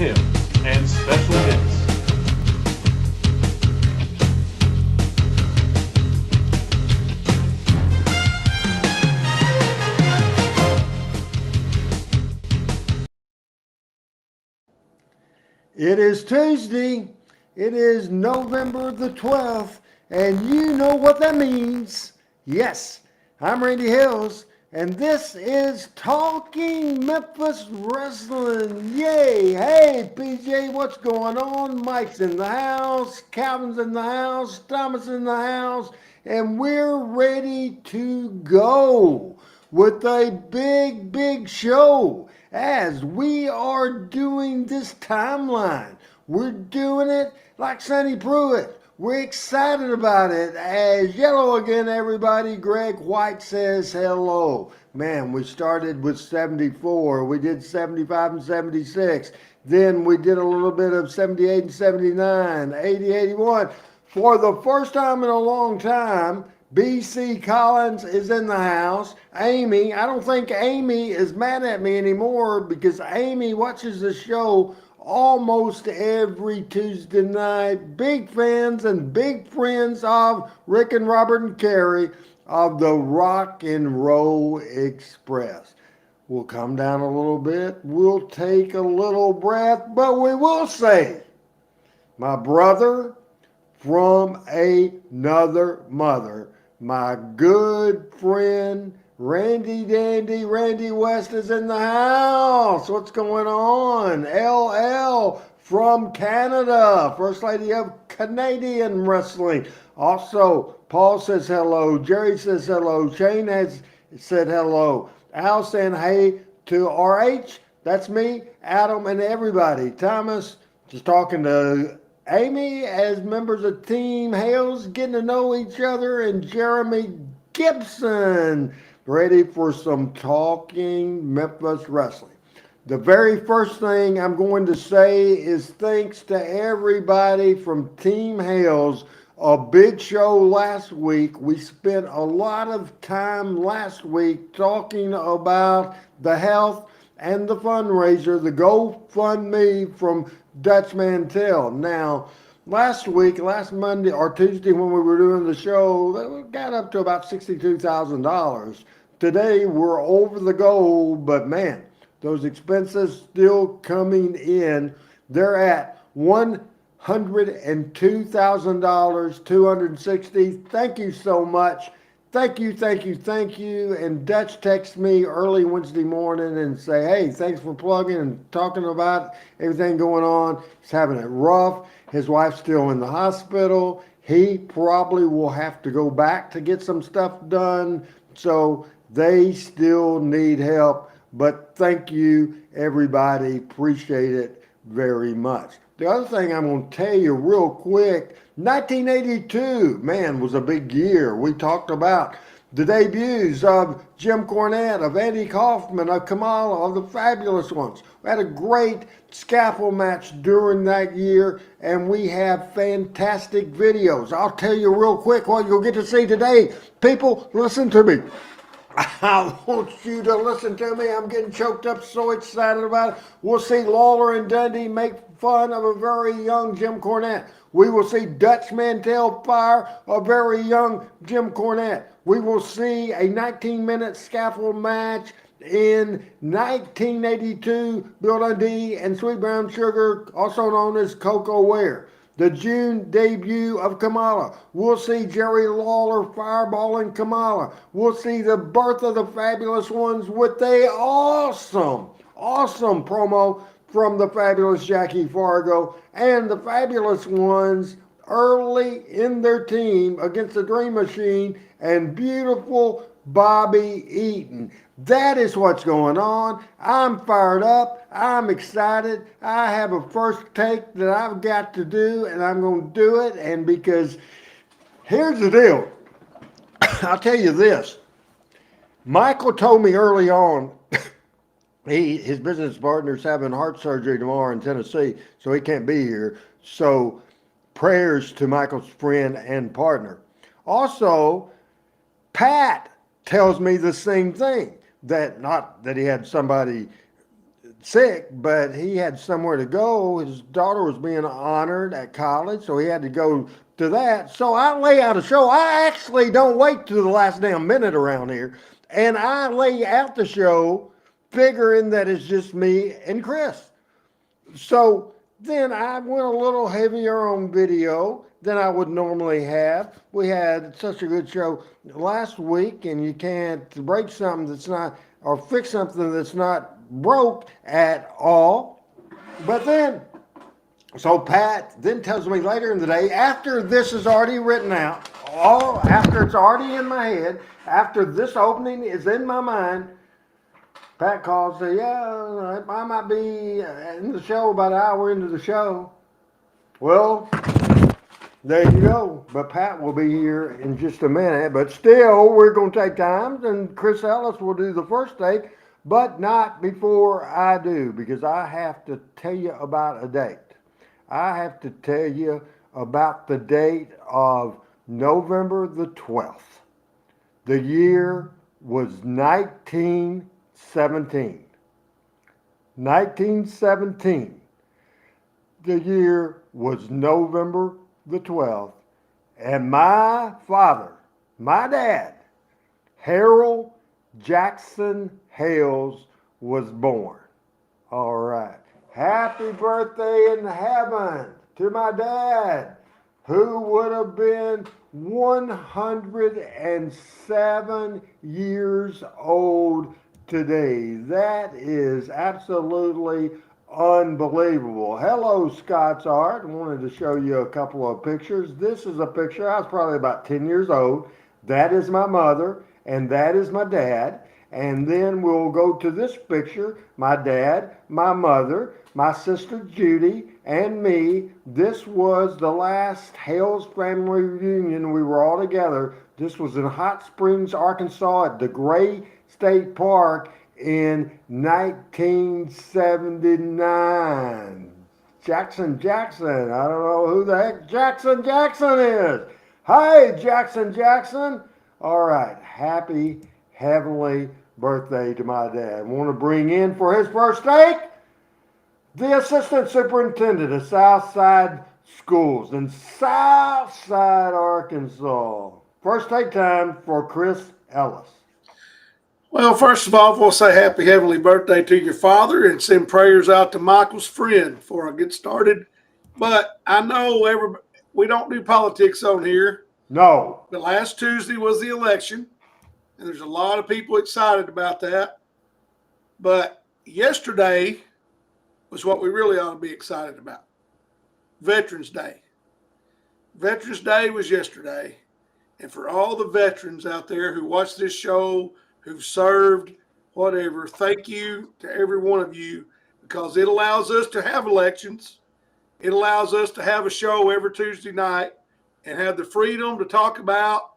Tim and special guests. It is Tuesday. It is November the 12th, and you know what that means. Yes, I'm Randy Hills, and this is Talking Memphis Wrestling. Yay! Hey, PJ, what's going on? Mike's in the house, Calvin's in the house, Thomas in the house, and we're ready to go with a big show as we are doing this timeline. We're doing it like Sonny Pruitt. We're excited about it. As yellow again, everybody. Greg White says hello. Man, we started with 74. We did 75 and 76. Then we did a little bit of 78 and 79, 80, 81. For the first time in a long time, BC Collins is in the house. Amy, I don't think Amy is mad at me anymore because Amy watches the show almost every Tuesday night. Big fans and big friends of Rick and Robert and Carrie of the Rock and Roll Express. We'll come down a little bit. We'll take a little breath, but we will say, my brother from another mother, my good friend Randy Dandy, Randy West is in the house. What's going on? LL from Canada, First Lady of Canadian Wrestling. Also, Paul says hello. Jerry says hello. Shane has said hello. Al saying hey to RH. That's me, Adam, and everybody. Thomas just talking to Amy as members of Team Hales, getting to know each other, and Jeremy Gibson, ready for some Talking Memphis Wrestling. The very first thing I'm going to say is thanks to everybody from Team Hales. A big show last week. We spent a lot of time last week talking about the health and the fundraiser, the GoFundMe from Dutch Mantel. Now, last week, last Monday or Tuesday when we were doing the show, we got up to about $62,000. Today, we're over the goal, but man, those expenses still coming in. They're at $102,000, 260. Thank you so much. Thank you. And Dutch texts me early Wednesday morning and say, hey, thanks for plugging and talking about everything going on. He's having it rough. His wife's still in the hospital. He probably will have to go back to get some stuff done. So they still need help. But thank you, everybody. Appreciate it very much. The other thing I'm going to tell you real quick, 1982, man, was a big year. We talked about the debuts of Jim Cornette, of Andy Kaufman, of Kamala, of the Fabulous Ones. We had a great scaffold match during that year, and we have fantastic videos. I'll tell you real quick what you'll get to see today. People, listen to me. I want you to listen to me. I'm getting choked up, so excited about it. We'll see Lawler and Dundee make fun of a very young Jim Cornette. We will see Dutch Mantel fire a very young Jim Cornette. We will see a 19-minute scaffold match in 1982, Bill Dundee and Sweet Brown Sugar, also known as Coco Ware. The June debut of Kamala. We'll see Jerry Lawler fireballing Kamala. We'll see the birth of the Fabulous Ones with a awesome promo from the Fabulous Jackie Fargo and the Fabulous Ones early in their team against the Dream Machine and beautiful Bobby Eaton. That is what's going on. I'm fired up. I'm excited. I have a first take that I've got to do, and I'm going to do it. And because here's the deal. I'll tell you this. Michael told me early on, his business partner's having heart surgery tomorrow in Tennessee, so he can't be here. So prayers to Michael's friend and partner. Also, Pat tells me the same thing. That not that he had somebody sick, but he had somewhere to go. His daughter was being honored at college, so he had to go to that. So I lay out a show. I actually don't wait to the last damn minute around here. And I lay out the show figuring that it's just me and Chris. So then I went a little heavier on video than I would normally have. We had such a good show last week, and you can't break something that's not, or fix something that's not broke at all. But then, so Pat then tells me later in the day, after this is already written out, all after it's already in my head, after this opening is in my mind, Pat calls, say, yeah, I might be in the show about an hour into the show. Well, there you go. But Pat will be here in just a minute. But still, we're going to take time, and Chris Ellis will do the first take, but not before I do, because I have to tell you about a date. I have to tell you about the date of November the 12th. The year was 1917. 1917. The year was November the 12th. And my father, my dad, Harold Jackson Hales, was born. All right. Happy birthday in heaven to my dad, who would have been 107 years old today. That is absolutely unbelievable. Hello, Scott's Art. I wanted to show you a couple of pictures. This is a picture. I was probably about 10 years old. That is my mother, and that is my dad. And then we'll go to this picture, my dad, my mother, my sister Judy, and me. This was the last Hales family reunion. We were all together. This was in Hot Springs, Arkansas at the Gray State Park in 1979. Jackson, I don't know who the heck Jackson is. Hi, Jackson. All right, happy heavenly birthday to my dad. I want to bring in for his first take the assistant superintendent of Southside Schools in Southside, Arkansas. First take time for Chris Ellis. Well, first of all, I want to say happy heavenly birthday to your father and send prayers out to Michael's friend before I get started. But I know we don't do politics on here. No. But last Tuesday was the election, and there's a lot of people excited about that. But yesterday was what we really ought to be excited about. Veterans Day. Veterans Day was yesterday. And for all the veterans out there who watch this show, who've served, whatever, thank you to every one of you, because it allows us to have elections. It allows us to have a show every Tuesday night and have the freedom to talk about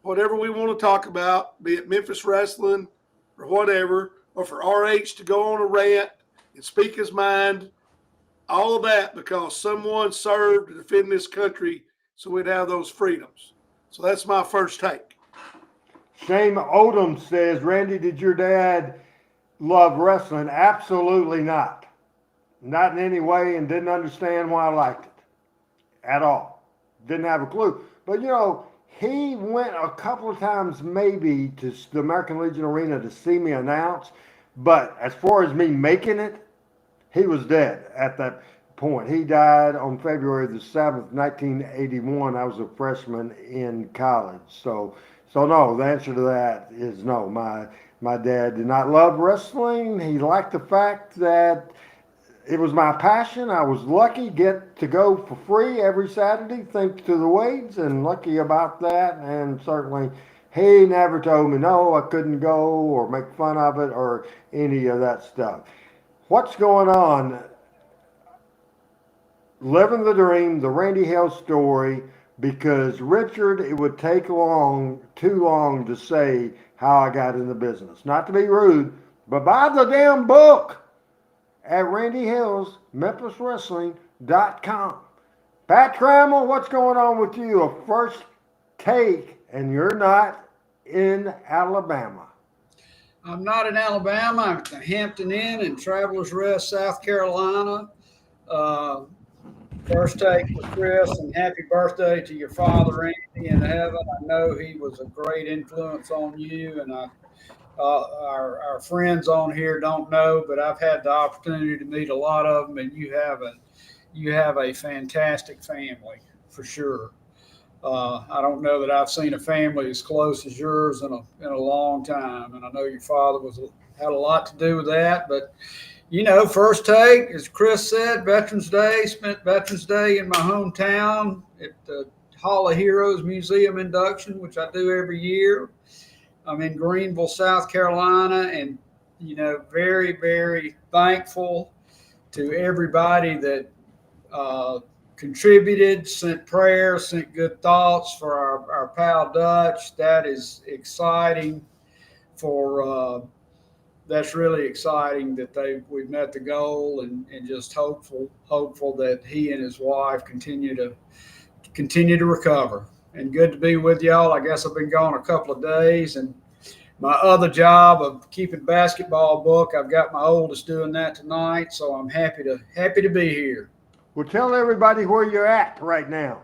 whatever we want to talk about, be it Memphis wrestling or whatever, or for RH to go on a rant and speak his mind, all of that because someone served to defend this country so we'd have those freedoms. So that's my first take. Shane Odom says, Randy, did your dad love wrestling? Absolutely not. Not in any way, and didn't understand why I liked it at all. Didn't have a clue. But, he went a couple of times maybe to the American Legion Arena to see me announce. But as far as me making it, he was dead at that point. He died on February the 7th, 1981. I was a freshman in college. So no, the answer to that is no. My dad did not love wrestling. He liked the fact that it was my passion. I was lucky get to go for free every Saturday thanks to the Wades, and lucky about that. And certainly he never told me no, I couldn't go or make fun of it or any of that stuff. What's going on? Living the dream, the Randy Hale story, because Richard, it would take too long to say how I got in the business. Not to be rude, but buy the damn book at Randy Hale's MemphisWrestling.com. Pat Trammell, what's going on with you? A first take, and you're not in Alabama. I'm not in Alabama. I'm at the Hampton Inn in Travelers Rest, South Carolina. First take with Chris, and happy birthday to your father, Andy, in heaven. I know he was a great influence on you, and our friends on here don't know, but I've had the opportunity to meet a lot of them, and you have a fantastic family for sure. I don't know that I've seen a family as close as yours in a long time, and I know your father had a lot to do with that. But first take, as Chris said, Veterans Day. Spent Veterans Day in my hometown at the Hall of Heroes Museum induction, which I do every year. I'm in Greenville, South Carolina, and very, very thankful to everybody that contributed, sent prayers, sent good thoughts for our pal Dutch. That is exciting. That's really exciting that we've met the goal, and just hopeful that he and his wife continue to recover. And good to be with y'all. I guess I've been gone a couple of days, and my other job of keeping basketball book, I've got my oldest doing that tonight, so I'm happy to be here. Well, tell everybody where you're at right now.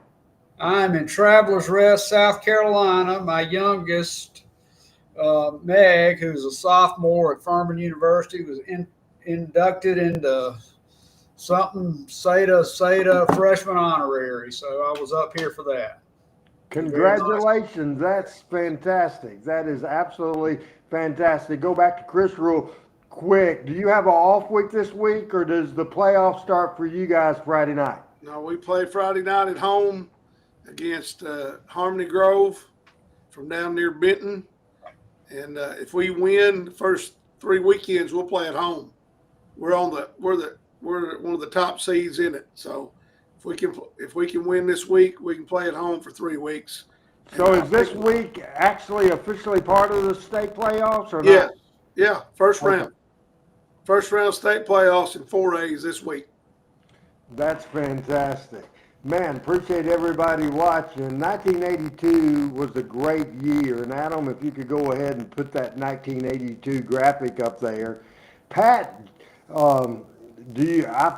I'm in Travelers Rest, South Carolina. My youngest, Meg, who's a sophomore at Furman University, was inducted into something SETA freshman honorary. So I was up here for that. Congratulations. That's fantastic. That is absolutely fantastic. Go back to Chris real quick. Do you have an off week this week, or does the playoff start for you guys Friday night? No, we play Friday night at home against Harmony Grove from down near Benton. And if we win the first 3 weekends, we'll play at home. We're one of the top seeds in it. So if we can win this week, we can play at home for 3 weeks. So is this week actually officially part of the state playoffs or not? Yeah, first round. First round state playoffs in 4As this week. That's fantastic. Man, appreciate everybody watching. 1982 was a great year. And Adam, if you could go ahead and put that 1982 graphic up there. Pat, I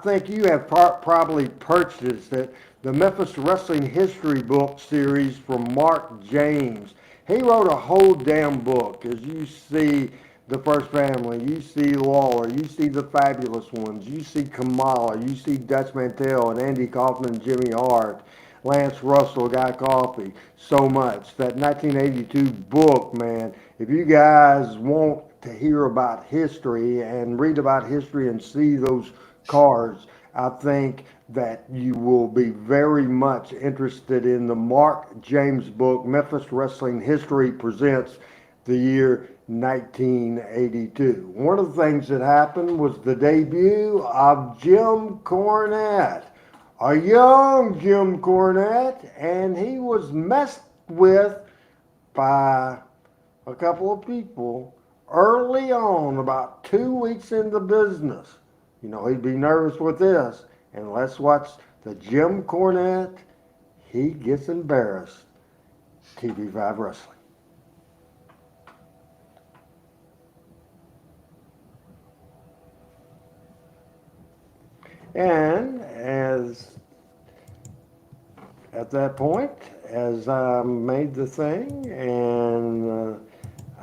think you have probably purchased it, the Memphis Wrestling History book series from Mark James. He wrote a whole damn book. As you see the First Family, you see Lawler, you see the Fabulous Ones, you see Kamala, you see Dutch Mantell and Andy Kaufman, Jimmy Hart, Lance Russell, Guy Coffey, so much. That 1982 book, man, if you guys want to hear about history and read about history and see those cards, I think that you will be very much interested in the Mark James book, Memphis Wrestling History Presents the Year 1982. One of the things that happened was the debut of Jim Cornette, a young Jim Cornette, and he was messed with by a couple of people early on, about 2 weeks into business. He'd be nervous with this, and let's watch the Jim Cornette. He gets embarrassed. TV5 Wrestling. And at that point, as I made the thing, and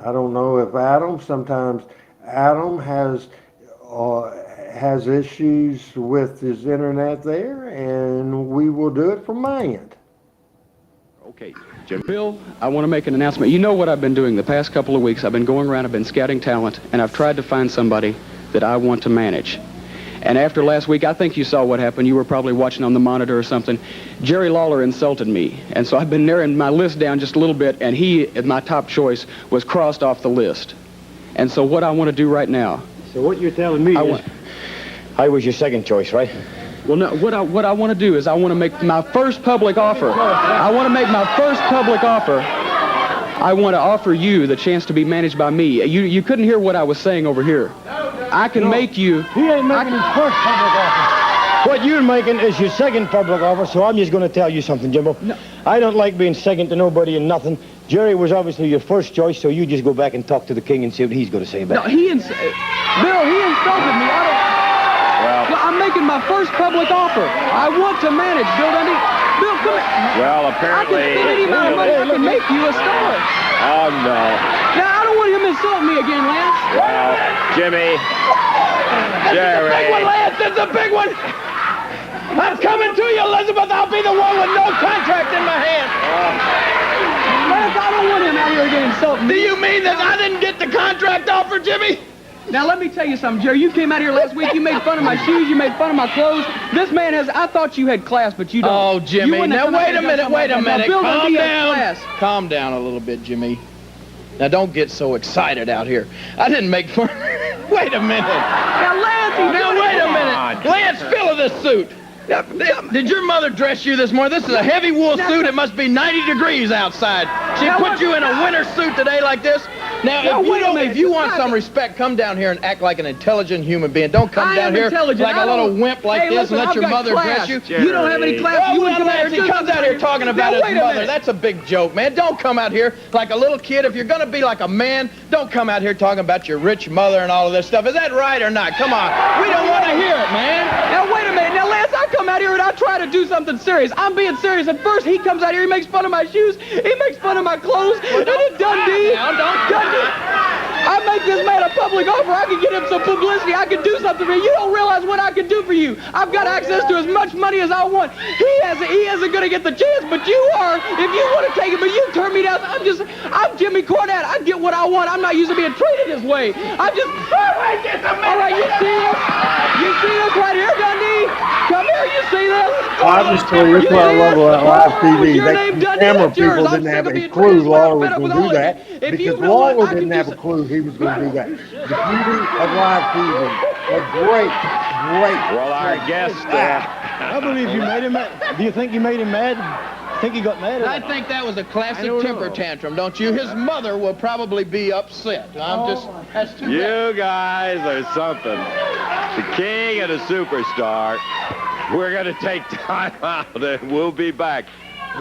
I don't know if sometimes Adam has issues with his internet there, and we will do it from my end. Okay, Jim. Bill, I want to make an announcement. You know what I've been doing the past couple of weeks. I've been going around, I've been scouting talent, and I've tried to find somebody that I want to manage. And after last week, I think you saw what happened. You were probably watching on the monitor or something. Jerry Lawler insulted me. And so I've been narrowing my list down just a little bit, and he, my top choice, was crossed off the list. And so what I want to do right now... So what you're telling me is... I was your second choice, right? Well, no, what I want to do is I want to make my first public offer. I want to make my first public offer. I want to offer you the chance to be managed by me. You couldn't hear what I was saying over here. I can make you... He ain't making his first public offer. What you're making is your second public offer, so I'm just going to tell you something, Jimbo. No. I don't like being second to nobody and nothing. Jerry was obviously your first choice, so you just go back and talk to the king and see what he's going to say about it. No, Bill, he insulted me. I'm making my first public offer. I want to manage. Bill Dundee. Bill, come here. Well, apparently... I can spend any amount of money. I can make you a star. Oh, no. Now, I don't want him to insult me again, Lance. Well, Jimmy, Jerry... This is a big one, Lance. This is a big one. I'm coming to you, Elizabeth. I'll be the one with no contract in my hand. Lance, I don't want him out here again insulting me. Do you mean that I didn't get the contract offer, Jimmy? Now, let me tell you something, Jerry. You came out here last week. You made fun of my shoes. You made fun of my clothes. This man has... I thought you had class, but you don't. Oh, Jimmy. Now, wait a minute. Bill Calm Dundee down. has class. Calm down a little bit, Jimmy. Now, don't get so excited out here. I didn't make fun... Wait a minute. Now, Lance, wait a minute. Lance, feel of this suit. Did your mother dress you this morning? This is a heavy wool suit. It must be 90 degrees outside. She put you in a winter suit today like this? Now, if you want some respect, come down here and act like an intelligent human being. Don't come down here like a little wimp like this and let your mother dress you. You don't have any class. You comes out here talking about his mother. That's a big joke, man. Don't come out here like a little kid. If you're going to be like a man, don't come out here talking about your rich mother and all of this stuff. Is that right or not? Come on. We don't want to hear it, man. Now, wait a minute. Now, Lance, I come out here and I try to do something serious. I'm being serious. At first, he comes out here, he makes fun of my shoes, he makes fun of my clothes, and then Dundee, I make this man a public offer. I can get him some publicity. I can do something for you. You don't realize what I can do for you. I've got access to as much money as I want. He isn't going to get the chance, but you are. If you want to take it, but you turn me down. I'm Jimmy Cornette. I get what I want. I'm not used to being treated this way. All right, you see this? You see this right here, Dundee? Come here, you see this? Obviously, that's why I love live TV. The camera people didn't have a clue Lawler was going to do that, because Lawler didn't have a clue he was going to do that. The beauty of live TV. A great. Well, our guest... I believe you made him mad. Do you think you made him mad? Think he got mad? I think that was a classic temper tantrum, don't you? His mother will probably be upset. That's too bad. You guys are something. The king and a superstar. We're going to take time out, and we'll be back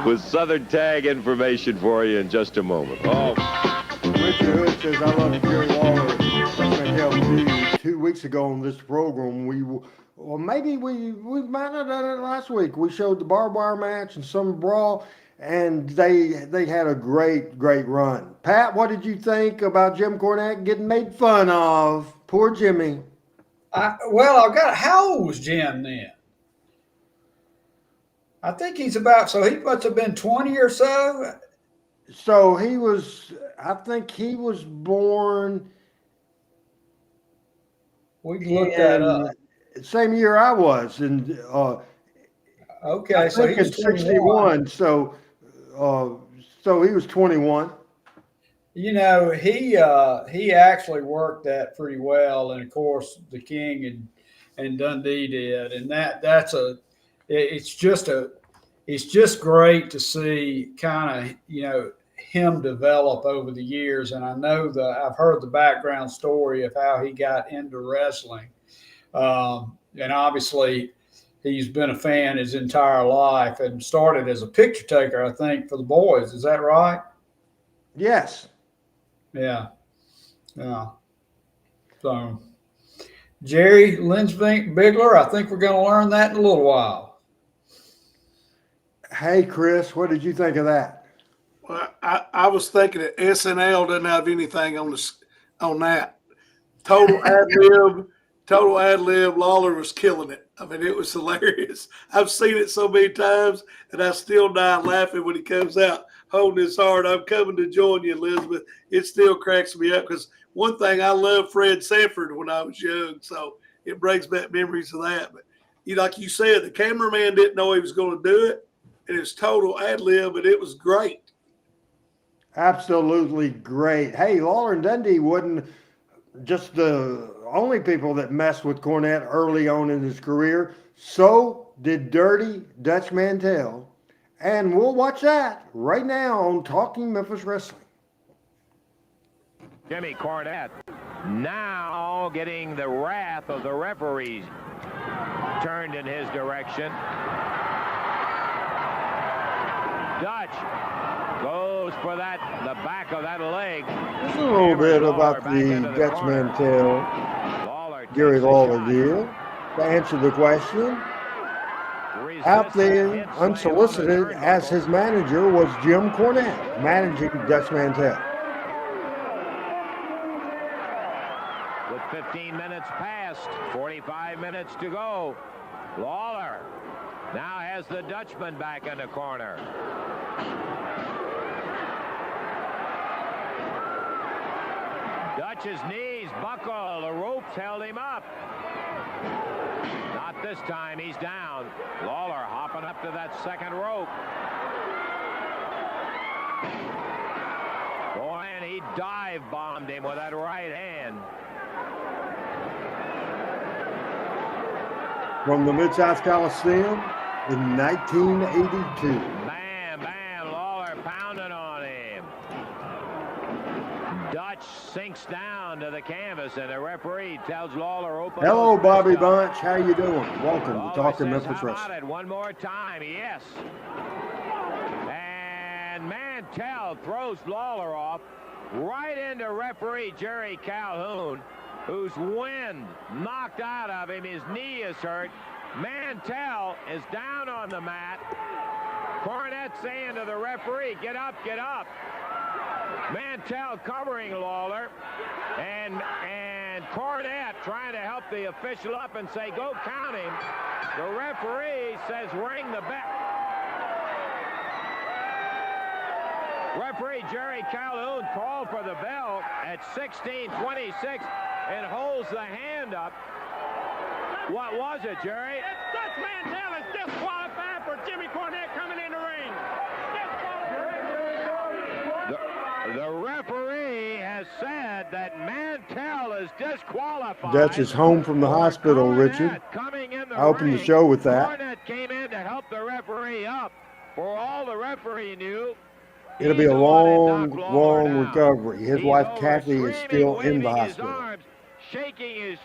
with Southern Tag information for you in just a moment. Richard Hood says, I love Jerry Lawler. I tell you, 2 weeks ago on this program, we might have done it last week. We showed the barbed wire match and some brawl, and they had a great run. Pat, what did you think about Jim Cornette getting made fun of? Poor Jimmy. How old was Jim then? I think he must have been 20 or so. So I think he was born. We can look that up. Same year I was, and okay, I so think it's 61. So he was 21. You know, he actually worked that pretty well, and of course the King and Dundee did, and it's just great to see kind of him develop over the years. And I know I've heard the background story of how he got into wrestling, and obviously he's been a fan his entire life and started as a picture taker, I think, for the boys. Is that right? Yes. Yeah. So, Jerry Bigler, I think we're going to learn that in a little while. Hey, Chris, what did you think of that? Well, I was thinking that SNL doesn't have anything on that. Total ad lib. Lawler was killing it. I mean, it was hilarious. I've seen it so many times, and I still die laughing when he comes out holding his heart. I'm coming to join you, Elizabeth. It still cracks me up because one thing, I loved Fred Sanford when I was young, so it brings back memories of that. But like you said, the cameraman didn't know he was going to do it, and it was total ad lib, and it was great. Absolutely great. Hey, Lawler and Dundee wasn't just the only people that messed with Cornette early on in his career. So did Dirty Dutch Mantell. And we'll watch that right now on Talking Memphis Wrestling. Jimmy Cornette now getting the wrath of the referees. turned in his direction. Dutch goes for the back of that leg. Just a little bit about the Dutch Mantell Gary Lawler deal. To answer the question, out there, unsolicited, as his manager was Jim Cornette, managing Dutch Mantell. With 15 minutes past, 45 minutes to go, Lawler now has the Dutchman back in the corner. Dutch's knees buckle. The ropes held him up. Not this time. He's down. Lawler hopping up to that second rope. Boy, and he dive-bombed him with that right hand. From the Mid-South Coliseum in 1982. Bam, bam, Lawler pounding on him. Dutch sinks down to the canvas, and the referee tells Lawler open. Hello, Bobby Bunch. How you doing? Welcome to Talking Memphis How about Wrestling. it one more time? Yes. And Mantell throws Lawler off right into referee Jerry Calhoun, whose wind knocked out of him. His knee is hurt. Mantell is down on the mat. Cornette saying to the referee, get up, get up. Mantell covering Lawler, and Cornette trying to help the official up and say, go count him. The referee says, ring the bell. Referee Jerry Calhoun called for the bell at 16:26 and holds the hand up. What was it, Jerry? It's Dutch Mantell is disqualified for Jimmy Cornette coming in the ring. The referee has said that Mantell is disqualified. Dutch is home from the hospital, Richard. I opened the show with that. Cornette came in to help the referee up. For all the referee knew, It'll be a long, long recovery. His wife, Kathy, is still in the hospital. Arms, shaking his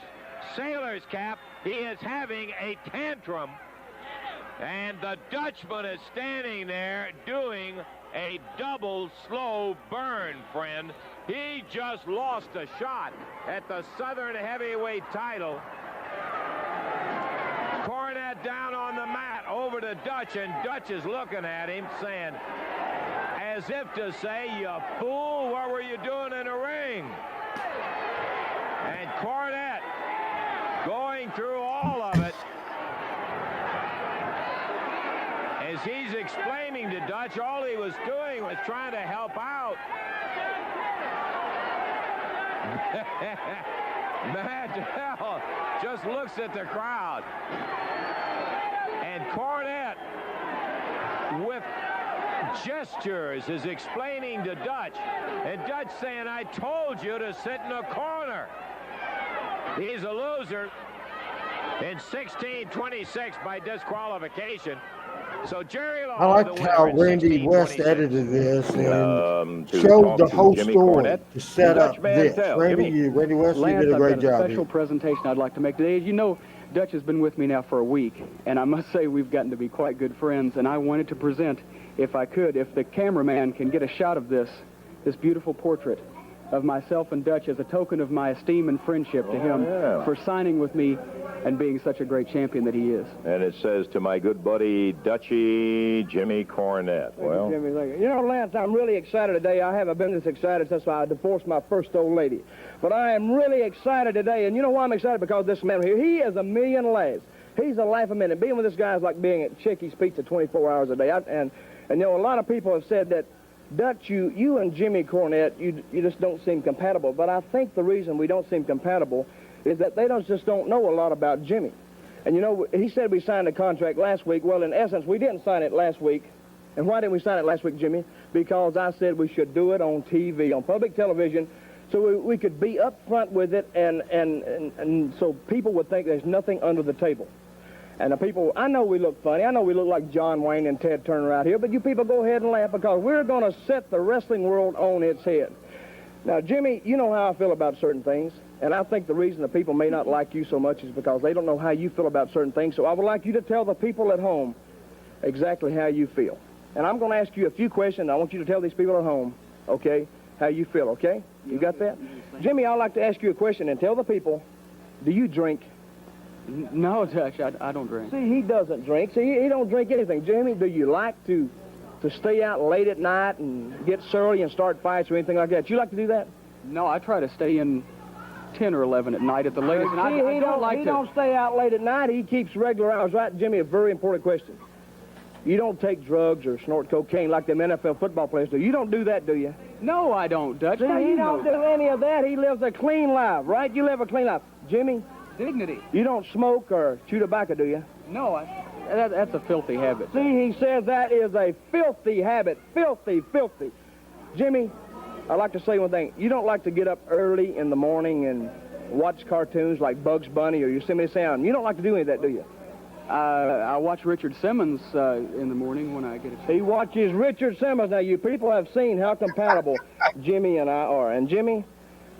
sailor's cap. He is having a tantrum. And the Dutchman is standing there doing a double slow burn, friend. He just lost a shot at the Southern Heavyweight title. Cornette down on the mat over to Dutch, and Dutch is looking at him saying, as if to say, you fool, what were you doing in the ring? And Cornette going through all of it. As he's explaining to Dutch, all he was doing was trying to help out. Mantell just looks at the crowd. And Cornette, with gestures, is explaining to Dutch. And Dutch saying, I told you to sit in the corner. He's a loser in 16:26 by disqualification. So Jerry Lawler, I liked how Randy West edited this and showed the whole story to set up this. Randy West, you did a great job. I've got a special presentation I'd like to make today. As you know, Dutch has been with me now for a week, and I must say we've gotten to be quite good friends, and I wanted to present, if I could, if the cameraman can get a shot of this beautiful portrait of myself and Dutch as a token of my esteem and friendship to him for signing with me and being such a great champion that he is. And it says, to my good buddy, Dutchy Jimmy Cornette. Well, Jimmy, you know, Lance, I'm really excited today. I haven't been this excited since I divorced my first old lady. But I am really excited today. And you know why I'm excited? Because this man here, he is a million laughs. He's a laugh a minute. Being with this guy is like being at Chicky's Pizza 24 hours a day. And you know, a lot of people have said that, Dutch, you and Jimmy Cornette, you just don't seem compatible. But I think the reason we don't seem compatible is that they just don't know a lot about Jimmy. And you know, he said we signed a contract last week. Well, in essence, we didn't sign it last week. And why didn't we sign it last week, Jimmy? Because I said we should do it on TV, on public television, so we could be up front with it, and so people would think there's nothing under the table. And the people, I know we look funny. I know we look like John Wayne and Ted Turner out here, but you people go ahead and laugh because we're going to set the wrestling world on its head. Now, Jimmy, you know how I feel about certain things, and I think the reason the people may not like you so much is because they don't know how you feel about certain things. So I would like you to tell the people at home exactly how you feel. And I'm going to ask you a few questions. I want you to tell these people at home, okay, how you feel, okay? You got that? Jimmy, I'd like to ask you a question and tell the people, do you drink? No, Dutch, I don't drink. See, he doesn't drink. See, he don't drink anything. Jimmy, do you like to stay out late at night and get surly and start fights or anything like that? You like to do that? No, I try to stay in 10 or 11 at night at the latest. And See, he don't stay out late at night. He keeps regular hours. Right, Jimmy, a very important question. You don't take drugs or snort cocaine like them NFL football players do. You don't do that, do you? No, I don't, Dutch. See, he don't do any of that. He lives a clean life, right? You live a clean life. Jimmy? Dignity. You don't smoke or chew tobacco, do you? No, that's a filthy habit. See, he says that is a filthy habit. Filthy, filthy. Jimmy, I'd like to say one thing. You don't like to get up early in the morning and watch cartoons like Bugs Bunny or Yosemite Sam. You don't like to do any of that, do you? I watch Richard Simmons in the morning when I get a chance. He watches Richard Simmons. Now, you people have seen how compatible Jimmy and I are. And, Jimmy,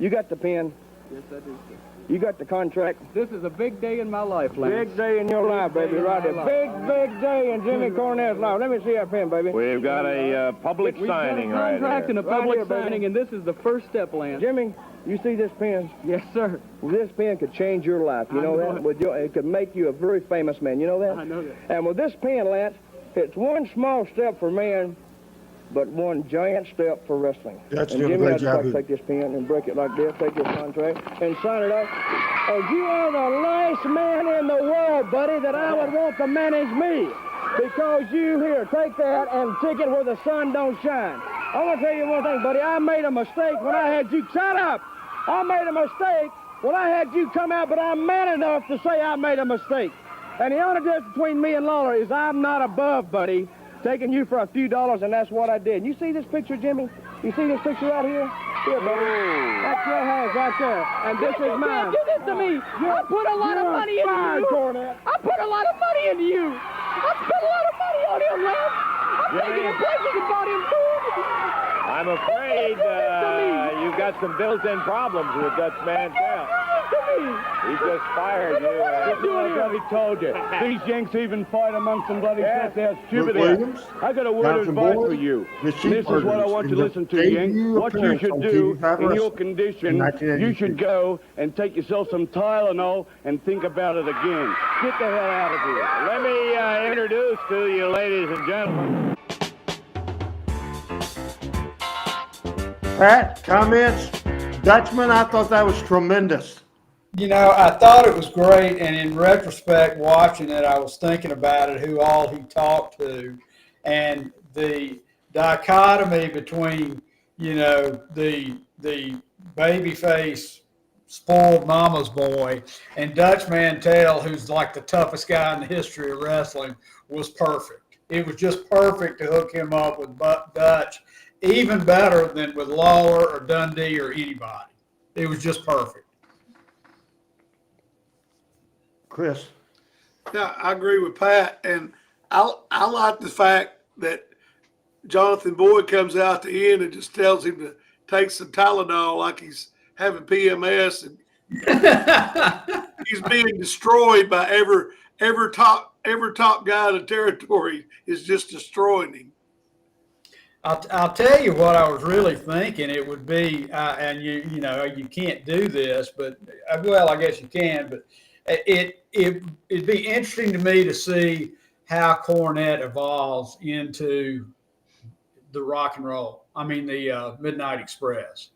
you got the pen. Yes, I do, sir. You got the contract. This is a big day in my life, Lance. Big day in your life, baby, right there. Big day in Jimmy Cornette's life. Let me see that pen, baby. We've got a public signing right We've got a contract and a public Right here, baby. signing, and this is the first step, Lance. Jimmy, you see this pen? Yes, sir. This pen could change your life. You know that? It could make you a very famous man. You know that? I know that. And with this pen, Lance, it's one small step for man, but one giant step for wrestling. That's and doing a Jimmy, great I'd just job. like to take this pen and break it like this, take this contract, and sign it up. Oh, you are the last man in the world, buddy, that I would want to manage me. Because you here, take that and stick it where the sun don't shine. I want to tell you one thing, buddy. I made a mistake when I had you. Shut up! I made a mistake when I had you come out, but I'm man enough to say I made a mistake. And the only difference between me and Lawler is I'm not above, buddy, taking you for a few dollars, and that's what I did. You see this picture, Jimmy? You see this picture right here? Here, buddy. That's your house right there. And this is mine. Do this to me. I put a lot of money into you. Cornet. I put a lot of money into you. I spent a lot of money on him, Lance. I'm taking him places and bought him food. I'm afraid you've got some built-in problems with Dutch Mantel. He just fired you. He told you. These Yanks even fight amongst them bloody cats. They're stupid. Williams, I got a word of Johnson advice Boyd, for you. the This Sheep is what I Herders want you in to the listen to, debut Yank. What you appearance should on do TV5 in your Wrestling condition, in you 1982. should go and take yourself some Tylenol and think about it again. Get the hell out of here. Let me introduce to you, ladies and gentlemen. Pat, comments? Dutchman, I thought that was tremendous. You know, I thought it was great, and in retrospect, watching it, I was thinking about it, who all he talked to, and the dichotomy between, you know, the babyface, spoiled mama's boy, and Dutch Mantel, who's like the toughest guy in the history of wrestling, was perfect. It was just perfect to hook him up with Dutch, even better than with Lawler or Dundee or anybody. It was just perfect. Chris. Yeah, I agree with Pat, and I like the fact that Jonathan Boyd comes out at the end and just tells him to take some Tylenol like he's having PMS, and he's being destroyed by every top guy in the territory is just destroying him. I'll tell you what I was really thinking. It would be, and you know you can't do this, but well, I guess you can, but it'd be interesting to me to see how Cornette evolves into the rock and roll. I mean, the Midnight Express,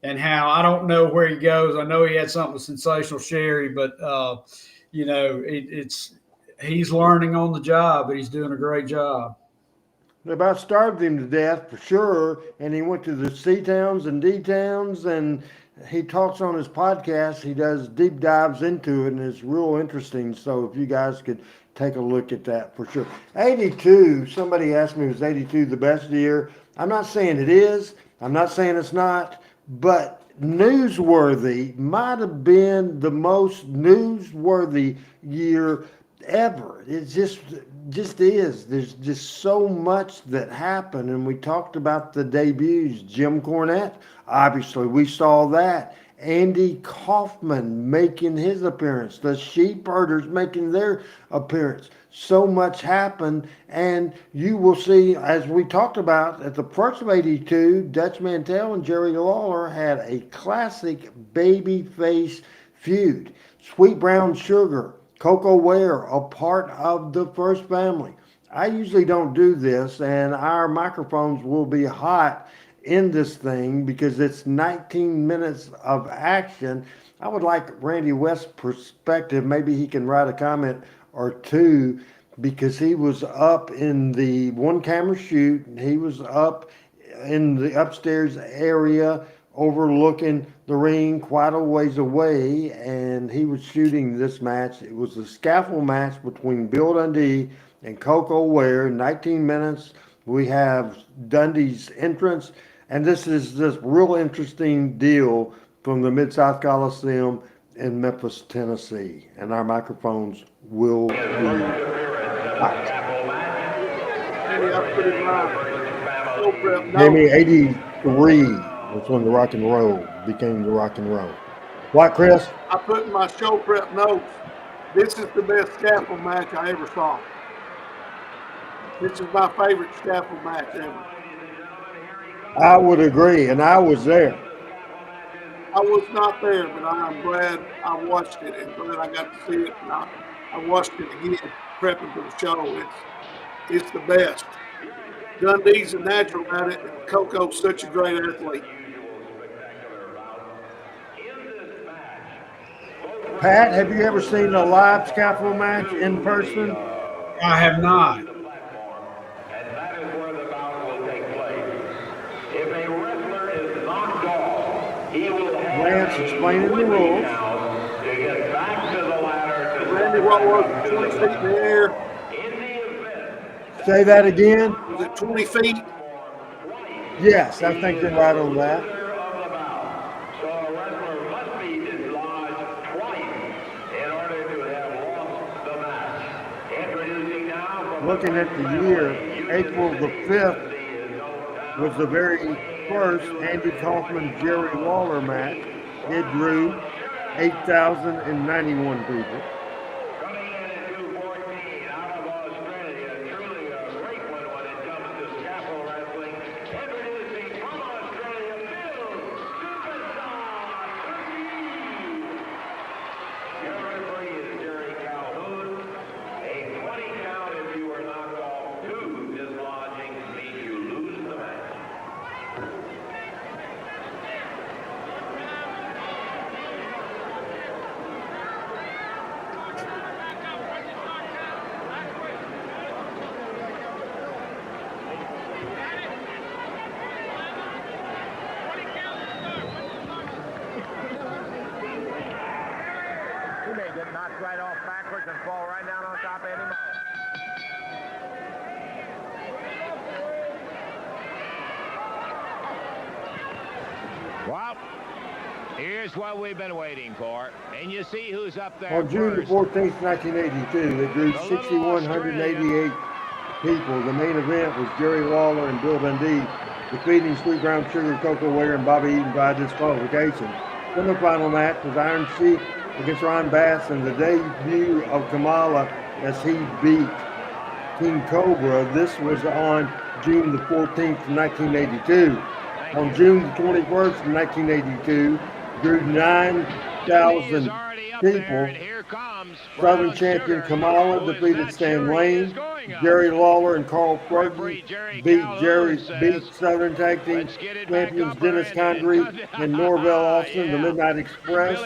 and how I don't know where he goes. I know he had something with Sensational Sherry, but you know, he's learning on the job, but he's doing a great job. They about starved him to death for sure, and he went to the C-towns and D-towns, and he talks on his podcast. He does deep dives into it, and it's real interesting. So if you guys could take a look at that for sure. 82, somebody asked me, was 82 the best year? I'm not saying it is. I'm not saying it's not, but newsworthy might have been the most newsworthy year ever. It just is. There's just so much that happened, and we talked about the debuts. Jim Cornette, obviously, we saw that. Andy Kaufman making his appearance. The Sheepherders making their appearance. So much happened, and you will see, as we talked about at the first of '82, Dutch Mantell and Jerry Lawler had a classic babyface feud. Sweet Brown Sugar, Coco Ware, a part of the first family. I usually don't do this, and our microphones will be hot in this thing because it's 19 minutes of action. I would like Randy West's perspective. Maybe he can write a comment or two because he was up in the one camera shoot. He was up in the upstairs area overlooking the ring quite a ways away, and he was shooting this match. It was a scaffold match between Bill Dundee and Coco Ware, 19 minutes. We have Dundee's entrance, and this is this real interesting deal from the Mid-South Coliseum in Memphis, Tennessee, and our microphones will be hot. Maybe 83 was when the rock and roll became the rock and roll. What, Chris? I put in my show prep notes, this is the best scaffold match I ever saw. This is my favorite scaffold match ever. I would agree, and I was there. I was not there, but I'm glad I watched it and glad I got to see it. And I watched it again, prepping for the show. It's the best. Dundee's a natural at it, and Coco's such a great athlete. Pat, have you ever seen a live scaffold match in person? I have not. Lance explaining the rules. Randy, what was it, 20 feet in the air? Say that again? Was it 20 feet? Yes, I think you're right on that. Looking at the year, April the 5th was the very first Andy Kaufman Jerry Lawler match. It drew 8,091 people. Right off backwards and fall right down on top of him. Well, here's what we've been waiting for. And you see who's up there On June the 14th, 1982, they drew 6,188 people. The main event was Jerry Lawler and Bill Dundee defeating Sweet Brown Sugar, Coco Ware, and Bobby Eaton by disqualification. Then the final match was Iron Sheik against Ron Bass and the debut of Kamala as he beat King Cobra. This was on June the 14th, 1982. On June the 21st, 1982, drew 9,000 people. Southern champion Kamala defeated Stan Lane. Jerry Lawler and Carl Fergie beat Southern Tag Team champions Dennis Condrey and Norvell Austin, the Midnight Express.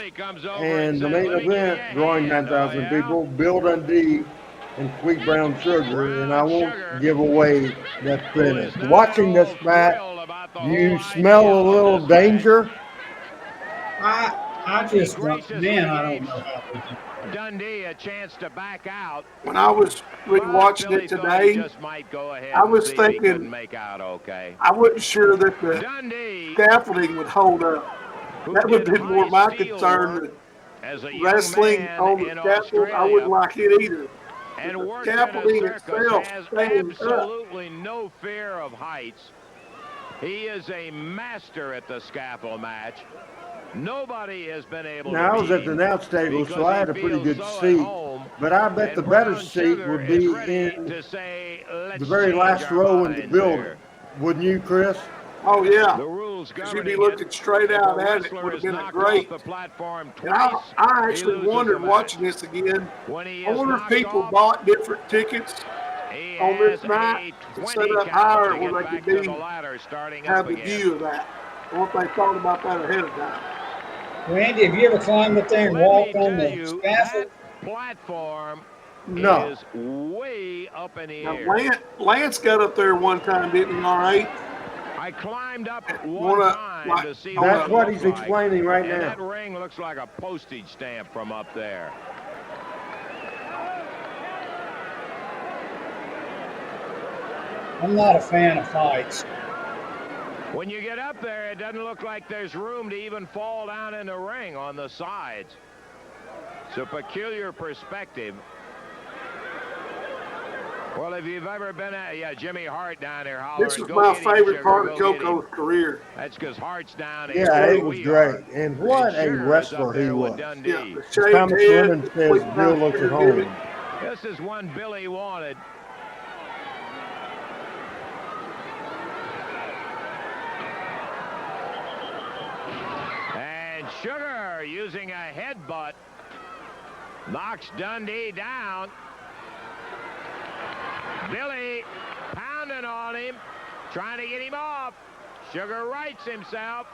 And the main event, drawing 9,000 people, Bill Dundee and Sweet Brown Sugar. And I won't give away that finish. Watching this match, you smell a little danger? I just don't, man, I don't know how to do. Dundee a chance to back out. When I was rewatching it today, I was thinking, I wasn't sure that the scaffolding would hold up. That would be more my concern than wrestling on the scaffold. I wouldn't like it either. and the works in a scaffolding circus, itself has stands up. absolutely no fear of heights. He is a master at the scaffold match. Nobody has been able Now, to I was beat at the him announce table, so because I he had a pretty feels good so at seat. home. But I bet And the better Brown seat Sugar would is be ready in to say, let's the very change last our row in the minds building. here. Wouldn't you, Chris? Oh, yeah. The rules Because you'd be governing looking it, straight if out a at it. wrestler Would have is been a knocked great. off the platform And twice, I he actually loses the wondered match. watching this again. When he I is wonder if knocked people off, bought different tickets he on this has night a to 20 set up count higher to where get they back could to the be ladder starting have up the again. view of that. I wonder if they thought about that ahead of time. Randy, have you ever climbed up there and Let walked me on tell the you, scaffold? that platform No. is way up in the Now, air. Lance got up there one time, didn't he? All right. I climbed up One one of, time like, to see That's what it what looked he's like, explaining right and now. that ring looks like a postage stamp from up there. I'm not a fan of heights. When you get up there, it doesn't look like there's room to even fall down in the ring on the sides. It's a peculiar perspective. Well, if you've ever been at, Jimmy Hart down there hollering, this is go my get him, favorite Sugar, part go of get him. Coco's career. That's because Hart's down here. Yeah, where it was we great. are. And what a Sugar is up wrestler he there with was. Dundee. Yeah, the As shaved Thomas head, Lemon the says, complete Bill looks at Sugar gimmick. home. This is one Billy wanted. And Sugar using a headbutt knocks Dundee down. Billy pounding on him, trying to get him off. Sugar rights himself.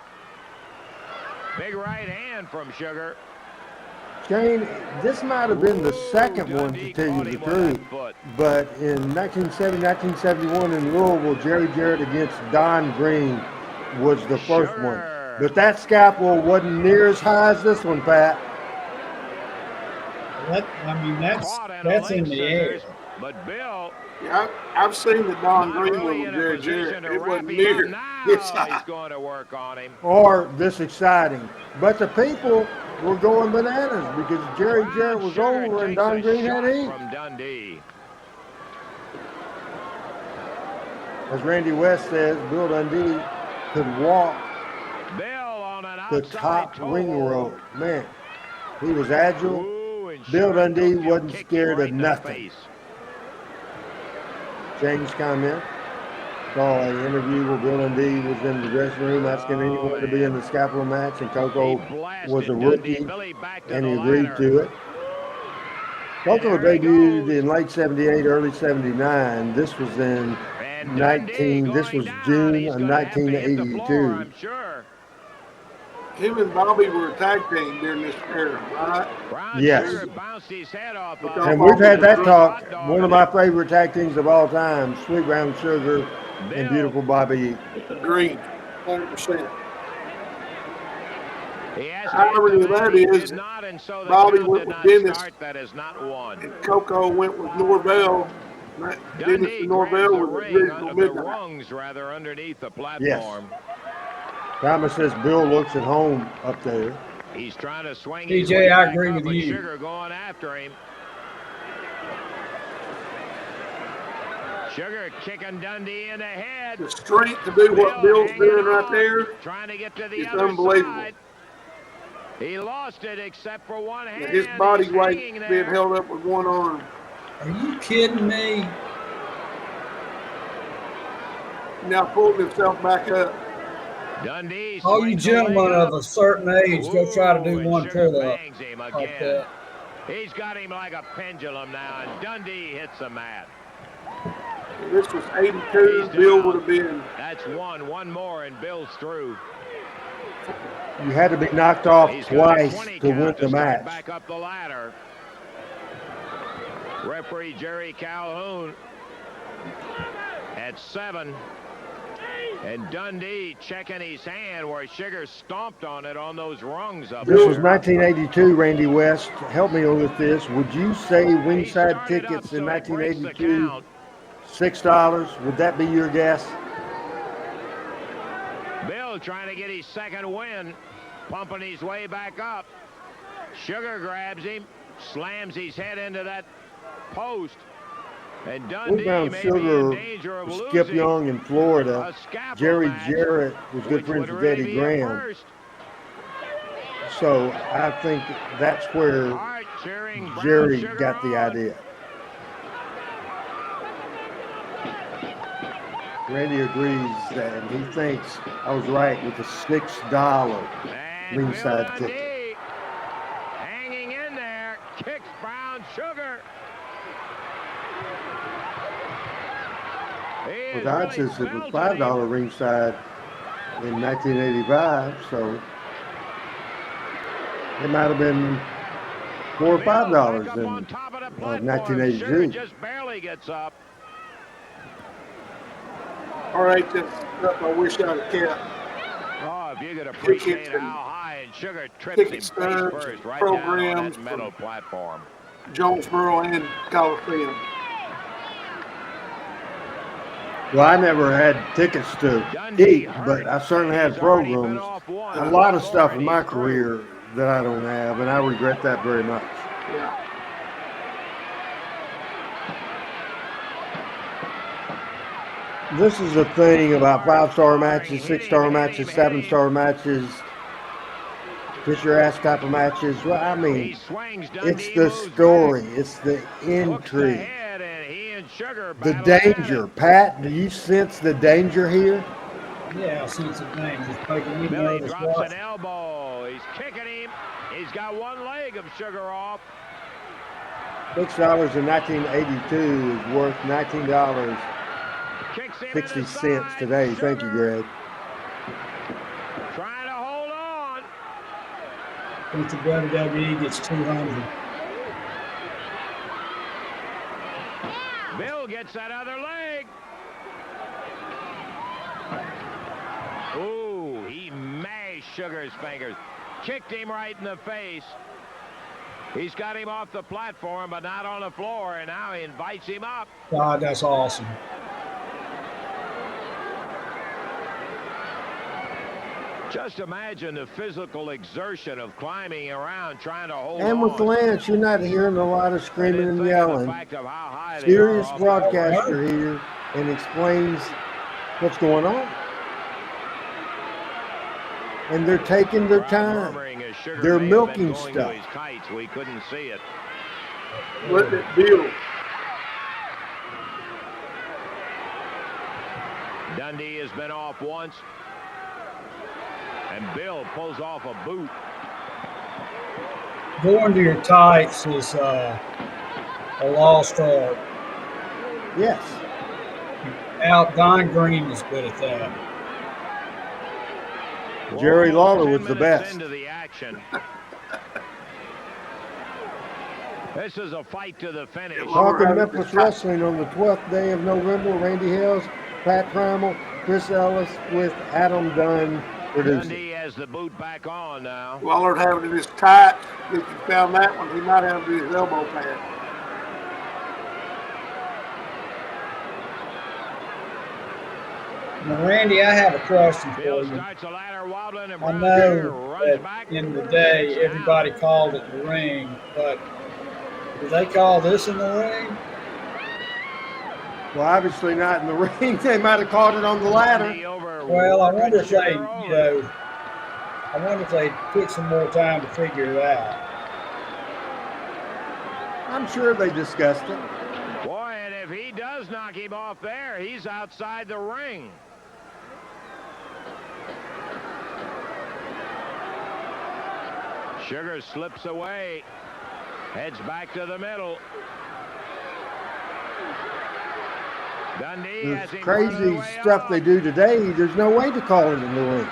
Big right hand from Sugar. Shane, this might have been the second one, to Dundee tell caught you the him with that truth. foot. But in 1970, 1971 in Louisville, Jerry Jarrett against Don Green was the first one. But that scalpel wasn't near as high as this one, Pat. Caught in a That's leg in the air. scissors, but Bill Yeah, I've seen the Don not Green really one in with a Jerry position Jarrett. to It wrap wasn't him near up. Now this he's high. going to work on him. Or this exciting. But the people were going bananas because Jerry Jarrett was Sugar over and takes Don a Green shot had heat. from Dundee. As Randy West says, Bill Dundee could walk Bill on an the outside top toe ring hold. rope. Man, he was agile. Ooh, and Bill Sugar Dundee took him, wasn't kicked him scared right of in the nothing. face. James' comment. Saw an interview where Bill Dundee was in the dressing room asking anyone to be in the scalpel match, and Coco was a rookie, and he agreed to it. Coco debuted in late '78, early '79. This was in This was June of 1982. I'm sure. Him and Bobby were a tag team during this era, right? Brown Yes. Sugar bounced his head off. And we've had that talk. One of my favorite tag teams of all time, Sweet Brown Sugar and Beautiful Bobby. Agreed, 100%. Yes, Irony of that is, not, and so the Bobby count went did with not Dennis, start. That is not one. and Coco went with Norvell. Dennis Dundee and grabs Norvell the were the ring, original the Midnight. rungs rather underneath the platform. Thomas says Bill looks at home up there. He's trying to swing his TJ, way I back agree up, with but you. Sugar going after him. Sugar kicking Dundee in the head. The strength to do what Bill's doing right there trying to get to the is other unbelievable. side. He lost it except for one hand. His body He's weight hanging being there. held up with one arm. Are you kidding me? Now pulling himself back up. Dundee All you swings the leg gentlemen up. of a certain age, go try to Ooh, do and one Sugar pull-up bangs him like again. that. He's got him like a pendulum now, and Dundee hits the mat. If this was 82, Bill would have been. That's one more, and Bill's through. You had to be knocked off He's got a twice 20 to win count the start match. back up the ladder. Referee Jerry Calhoun at 7. And Dundee checking his hand where Sugar stomped on it on those rungs up This there. was 1982, Randy West. Help me with this. Would you say ringside started up, tickets in so it breaks the 1982, count. $6? Would that be your guess? Bill trying to get his second win, pumping his way back up. Sugar grabs him, slams his head into that post. And We Dundee found may be in Sugar, danger of Skip losing Young in Florida. a scaffold Jerry match, Jarrett was good which friends would with really Eddie be a Graham. first. So I think that's where Hart cheering Brown Jerry Sugar got the on. idea. Randy agrees that, and he thinks I was right with the $6 And ringside Bill ticket. Dundee hanging in there, kicks Brown Sugar. He Well, is God really says it was belting him. $5 ringside in 1985, so it might have been $4 or $5 Back up in on top of the platform. 1982. Sugar just barely gets up. All right, that's stuff I wish I'd have kept. Oh, if you could appreciate Tickets and how high and Sugar trips ticket him face stubs, first right down on programs that metal from platform. Jonesboro and Coliseum. Well, I never had tickets to eat, but I certainly had programs. A lot of stuff in my career that I don't have, and I regret that very much. Yeah. This is the thing about 5-star matches, 6-star matches, 7-star matches, kiss your ass type of matches. Well, I mean, it's the story, it's the intrigue, the danger. Pat, do you sense the danger here? Yeah, I sense the danger. It's making me Billy nervous. drops Watch. an elbow. He's kicking him. He's got one leg of Sugar off. $6 in 1982 is worth $19.60 today. Thank you, Greg. Trying to hold on. I think the WWE gets 200. Bill gets that other leg. Ooh, he mashed Sugar's fingers. Kicked him right in the face. He's got him off the platform, but not on the floor, and now he invites him up. God, that's awesome. Just imagine the physical exertion of climbing around trying to hold And with on. Lance, you're not hearing a lot of screaming and yelling. Serious Serious broadcaster here and explains what's going on. And they're taking their time. They're milking stuff. We couldn't see it. Let it deal. Dundee has been off once. And Bill pulls off a boot. Going to your tights is a lost art. Yes. Don Green is good at that. Jerry Lawler was the best. Into the action. This is a fight to the finish. Talking Memphis wrestling on the 12th day of November. Randy Hills, Pat Trammell, Chris Ellis with Adam Dunn producing. Dundee has the boot back on now. Lawler having it in his tight. If you found that one, he might have it in his elbow pad. Now, Randy, I have a question for Bill you. starts the ladder wobbling and I Brown know Sugar runs back. that in the day everybody called it the ring, but do they call this in the ring? Well, obviously not in the ring. They might have caught it on the ladder. Well, I wonder if they, I wonder if they took some more time to figure it out. I'm sure they discussed it. Boy, and if he does knock him off there, he's outside the ring. Sugar slips away, heads back to the middle. Dundee has There's him crazy running away stuff off. they do today. There's no way to call it in the ring.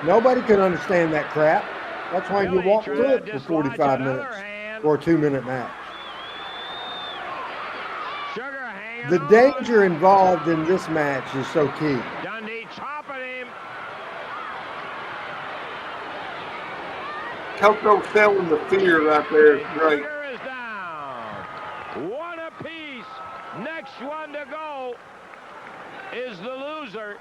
Nobody can understand that crap. That's why you walk through it for 45 minutes or a 2-minute match. The danger involved in this match is so key. Dundee chopping him. Coco selling the fear right there is great. Sugar is down. One apiece. Next one to go is the loser.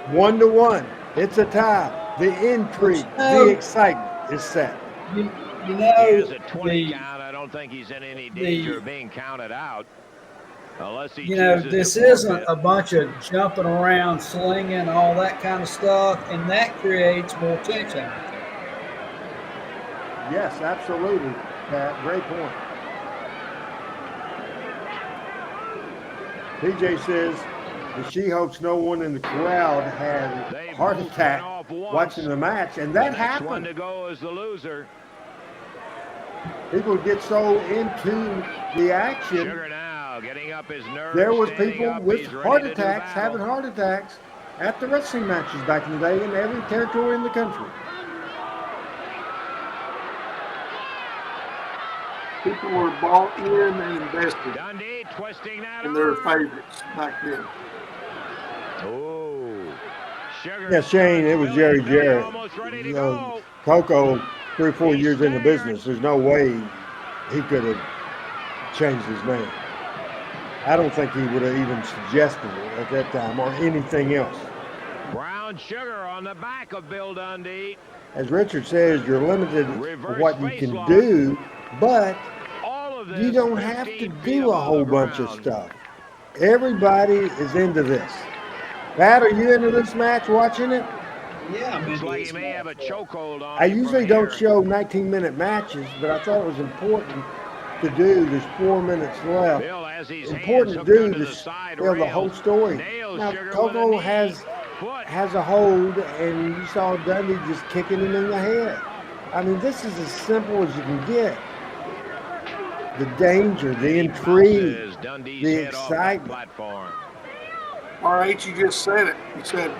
1-1. It's a tie. The intrigue, the excitement is set. You He know, has a 20 count. I don't don't think he's in any danger of being counted out. Unless he this isn't a bunch of jumping around, slinging, all that kind of stuff, and that creates more tension. Yes, absolutely, Pat. Great point. PJ says that she hopes no one in the crowd had a heart attack watching the match, and that happened. One to go is the loser. People get so into the action. Sugar now getting up his nerves. There was people with heart attacks, having heart attacks at the wrestling matches back in the day in every territory in the country. People were bought in and invested Dundee twisting that in their favorites back then. Oh, Sugar. Yeah, Shane, it was Jerry Jarrett. Coco, 3 or 4 years in the business, there's no way he could have changed his name. I don't think he would have even suggested it at that time or anything else. Brown Sugar on the back of Bill Dundee. As Richard says, you're limited for what you can do, but you don't have to do a whole bunch of stuff. Everybody is into this. Pat, are you into this match, watching it? Yeah, Looks like he may have a chokehold on. I usually don't show 19-minute matches, but I thought it was important to do. There's 4 minutes left. Important to do to tell the whole story. Now, Coco has a hold, and you saw Dundee just kicking him in the head. I mean, this is as simple as you can get. The danger, the intrigue, the excitement. RH, you just said it. You said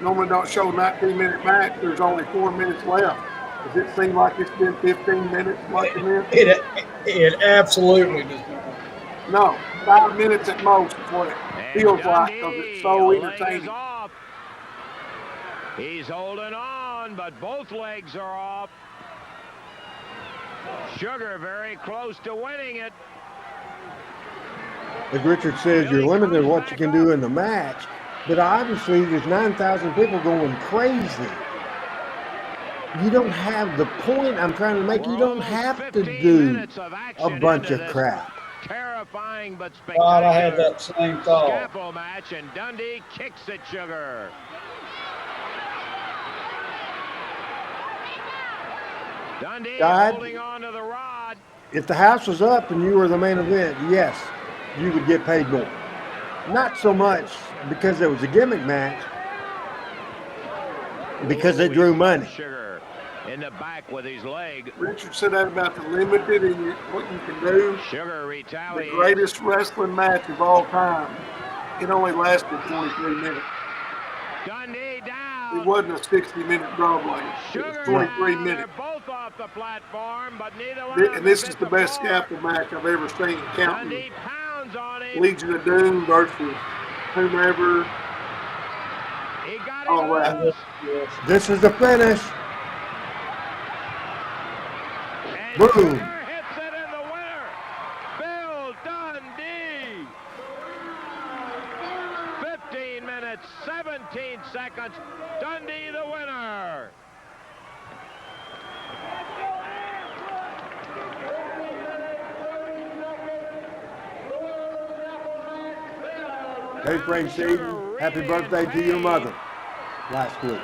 normally don't show a 19-minute match. There's only 4 minutes left. Does it seem like it's been 15 minutes watching this? It absolutely does. No, 5 minutes at most is what it feels like because it's so entertaining. He's holding on, but both legs are off. Sugar very close to winning it. As Richard says, you're limited in what you can do in the match, but obviously there's 9,000 people going crazy. You don't have the point I'm trying to make. You don't have to do a bunch of crap. Terrifying but spectacular. God, I had that same thought. Scaffold match, and Dundee kicks at Sugar. Dundee holding on to the rod. If the house was up and you were the main event, yes, you would get paid more. Not so much because it was a gimmick match, because it drew money. Sugar in the back with his leg. Richard said that about the limited and what you can do. Sugar retaliates. The greatest wrestling match of all time. It only lasted 23 minutes. Dundee down. It wasn't a 60-minute Broadway. It was 23 minutes. Both off the platform, but neither one. And this is the best scaffold match I've ever seen. Counting Dundee pounds on him. Legion of Doom versus whomever. He got all that. This is the finish. And Boom. Sugar hits it in the winner. Bill Dundee. 15 minutes, 17 seconds. Dundee the winner. Hey, Frank Seaton, happy birthday to your mother last week.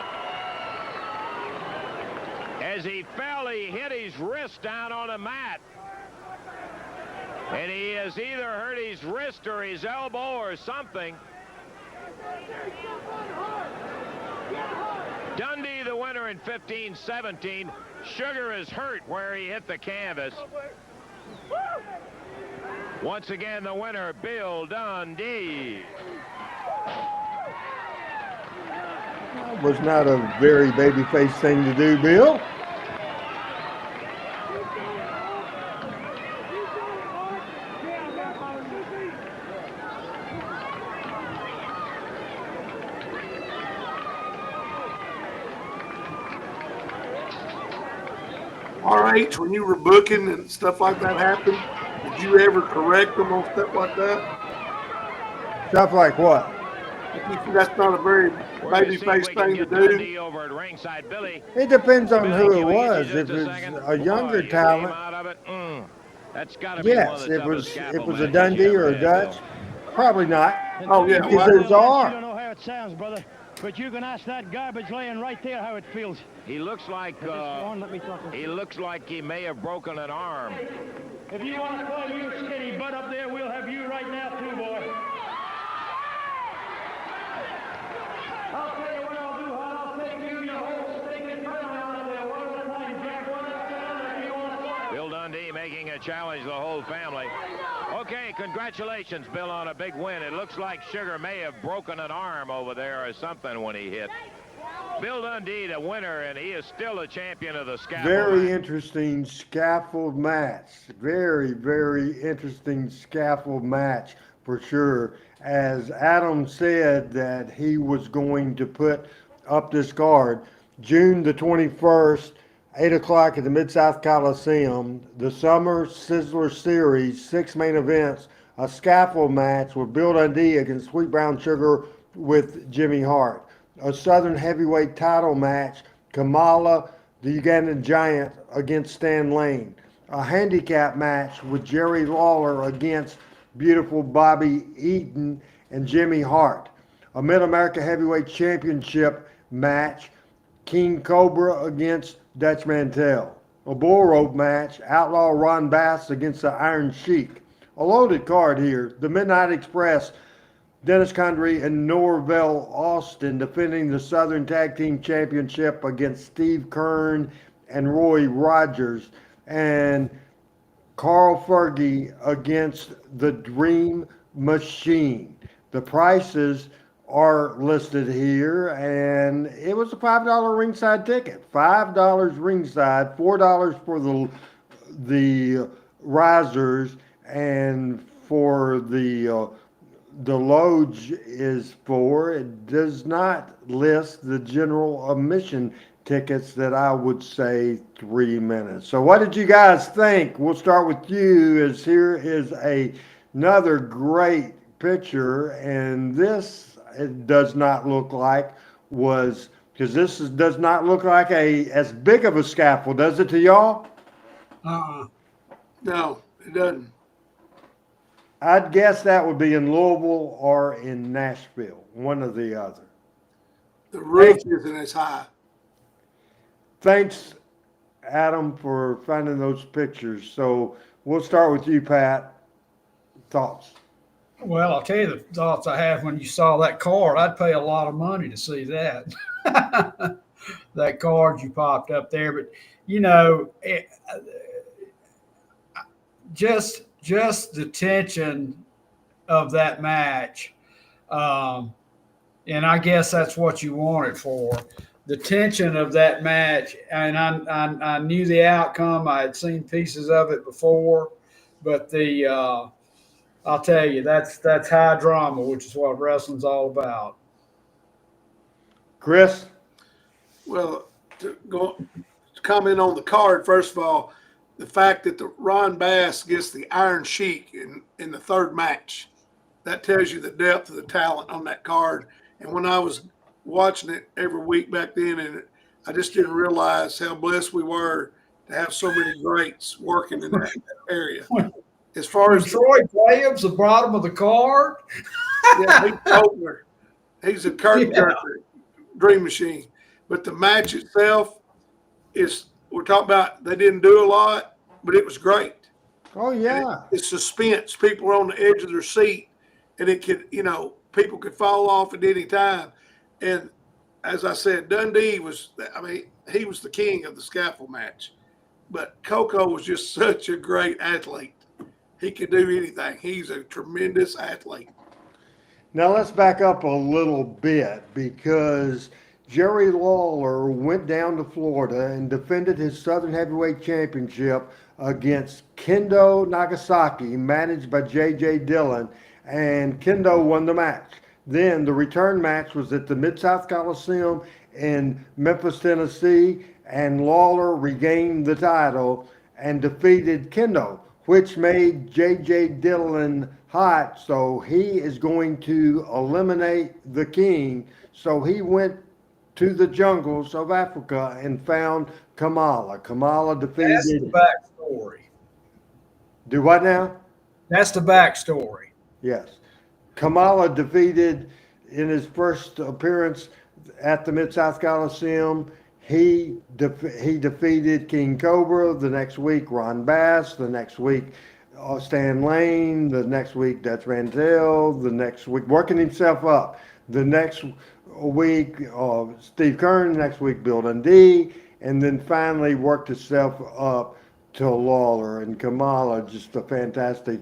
As he fell, he hit his wrist down on a mat. And he has either hurt his wrist or his elbow or something. Dundee the winner in 15-17. Sugar is hurt where he hit the canvas. Once again, the winner, Bill Dundee. Was not a very babyface thing to do, Bill. RH, when you were booking and stuff like that happened, did you ever correct them on stuff like that? Stuff like what? That's not a very babyface thing to do. Over at ringside, Billy. It depends on Billy, who it can we get was. you If just it's second? a younger Boy, you talent, came out of it. That's got to be one of Yes, the it toughest was. scaffold It was a matches you Dundee ever or a had, Dutch. Bill. Probably not. Oh, yeah. Because Well, there's You are. don't know how it sounds, brother, but you can ask that garbage laying right there how it feels. He looks like Let me talk. he looks like he may have broken an arm. If you want to call you skinny butt up there, we'll have you right now too, boy. I'll tell you what I'll do, hon. I'll take you your whole stinking family out there. One at a time, Jack. One at a time, if you want to. Bill Dundee making a challenge the whole family. Okay, congratulations, Bill, on a big win. It looks like Sugar may have broken an arm over there or something when he hit. Bill Dundee, the winner, and he is still the champion of the scaffold Very match. interesting scaffold match. Very, very interesting scaffold match for sure. As Adam said that he was going to put up this card, June the 21st, 8 o'clock at the Mid-South Coliseum, the Summer Sizzler Series, 6 main events, a scaffold match with Bill Dundee against Sweet Brown Sugar with Jimmy Hart. A Southern Heavyweight title match, Kamala, the Ugandan Giant, against Stan Lane. A handicap match with Jerry Lawler against beautiful Bobby Eaton and Jimmy Hart. A Mid-America Heavyweight Championship match, King Cobra against Dutch Mantel. A bull rope match, Outlaw Ron Bass against the Iron Sheik. A loaded card here. The Midnight Express, Dennis Condrey and Norvell Austin defending the Southern Tag Team Championship against Steve Kern and Roy Rogers. And Carl Fergie against the Dream Machine. The prices are listed here, and it was a $5 ringside ticket. $5 ringside, $4 for the risers, and for the Loge is $4. It does not list the general admission tickets that I would say 3 minutes. So what did you guys think? We'll start with you, as here is another great picture, and this it does not look like was, because does not look like as big of a scaffold, does it to y'all? No, it doesn't. I'd guess that would be in Louisville or in Nashville, one or the other. The roof isn't as high. Thanks, Adam, for finding those pictures. So we'll start with you, Pat. Thoughts? Well, I'll tell you the thoughts I have when you saw that card. I'd pay a lot of money to see that. That card you popped up there. But, you know, just the tension of that match. And I guess that's what you want it for. The tension of that match. And I knew the outcome. I had seen pieces of it before. But I'll tell you, that's high drama, which is what wrestling's all about. Chris? Well, to comment on the card, first of all, the fact that the Ron Bass gets the Iron Sheik in the third match, that tells you the depth of the talent on that card. And when I was watching it every week back then, and I just didn't realize how blessed we were to have so many greats working in that area. As far as Troy Graham's the bottom of the card. Yeah, he's opener. He's a curtain jerker, Dream Machine. But the match itself is, we're talking about, they didn't do a lot, but it was great. Oh, yeah. It's suspense. People are on the edge of their seat, and it could, people could fall off at any time. And as I said, Dundee he was the king of the scaffold match. But Coco was just such a great athlete. He could do anything. He's a tremendous athlete. Now let's back up a little bit, because Jerry Lawler went down to Florida and defended his Southern Heavyweight Championship against Kendo Nagasaki, managed by J.J. Dillon, and Kendo won the match. Then the return match was at the Mid-South Coliseum in Memphis, Tennessee, and Lawler regained the title and defeated Kendo, which made J.J. Dillon hot, so he is going to eliminate the king. So he went to the jungles of Africa and found Kamala. Kamala defeated. That's the backstory. Do what now? That's the backstory. Yes. Kamala defeated in his first appearance at the Mid-South Coliseum. He defeated King Cobra. The next week, Ron Bass. The next week, Stan Lane. The next week, Dutch Mantel. The next week, working himself up. The next week, Steve Kern. The next week, Bill Dundee. And then finally worked himself up to Lawler and Kamala. Just a fantastic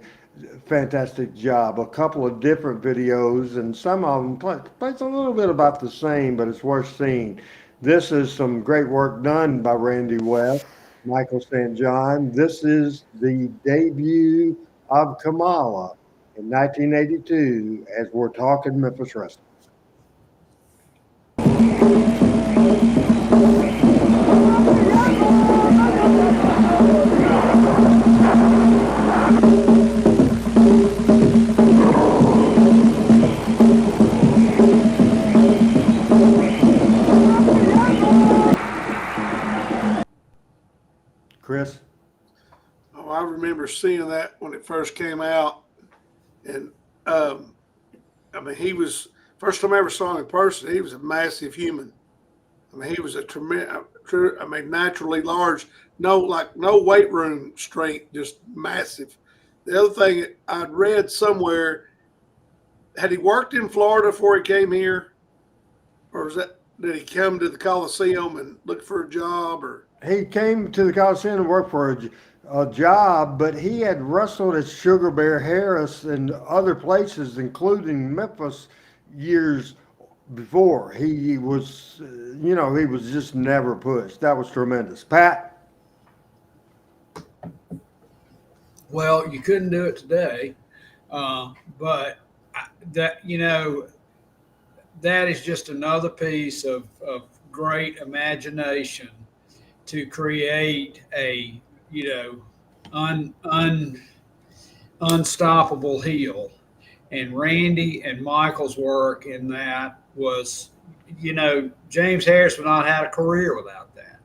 job. A couple of different videos, and some of them plays a little bit about the same, but it's worth seeing. This is some great work done by Randy West, Michael St. John. This is the debut of Kamala in 1982 as we're talking Memphis wrestling. Chris? Oh, I remember seeing that when it first came out. And, I mean, he was, first time I ever saw him in person, he was a massive human. I mean, he was a tremendous, naturally large, no weight room strength, just massive. The other thing I'd read somewhere, had he worked in Florida before he came here? Or did he come to the Coliseum and look for a job? Or He came to the Coliseum and worked for a job, but he had wrestled at Sugar Bear Harris and other places, including Memphis, years before. He was, he was just never pushed. That was tremendous. Pat? Well, you couldn't do it today, but that is just another piece of great imagination to create a unstoppable heel. And Randy and Michael's work in that was, James Harris would not have had a career without that.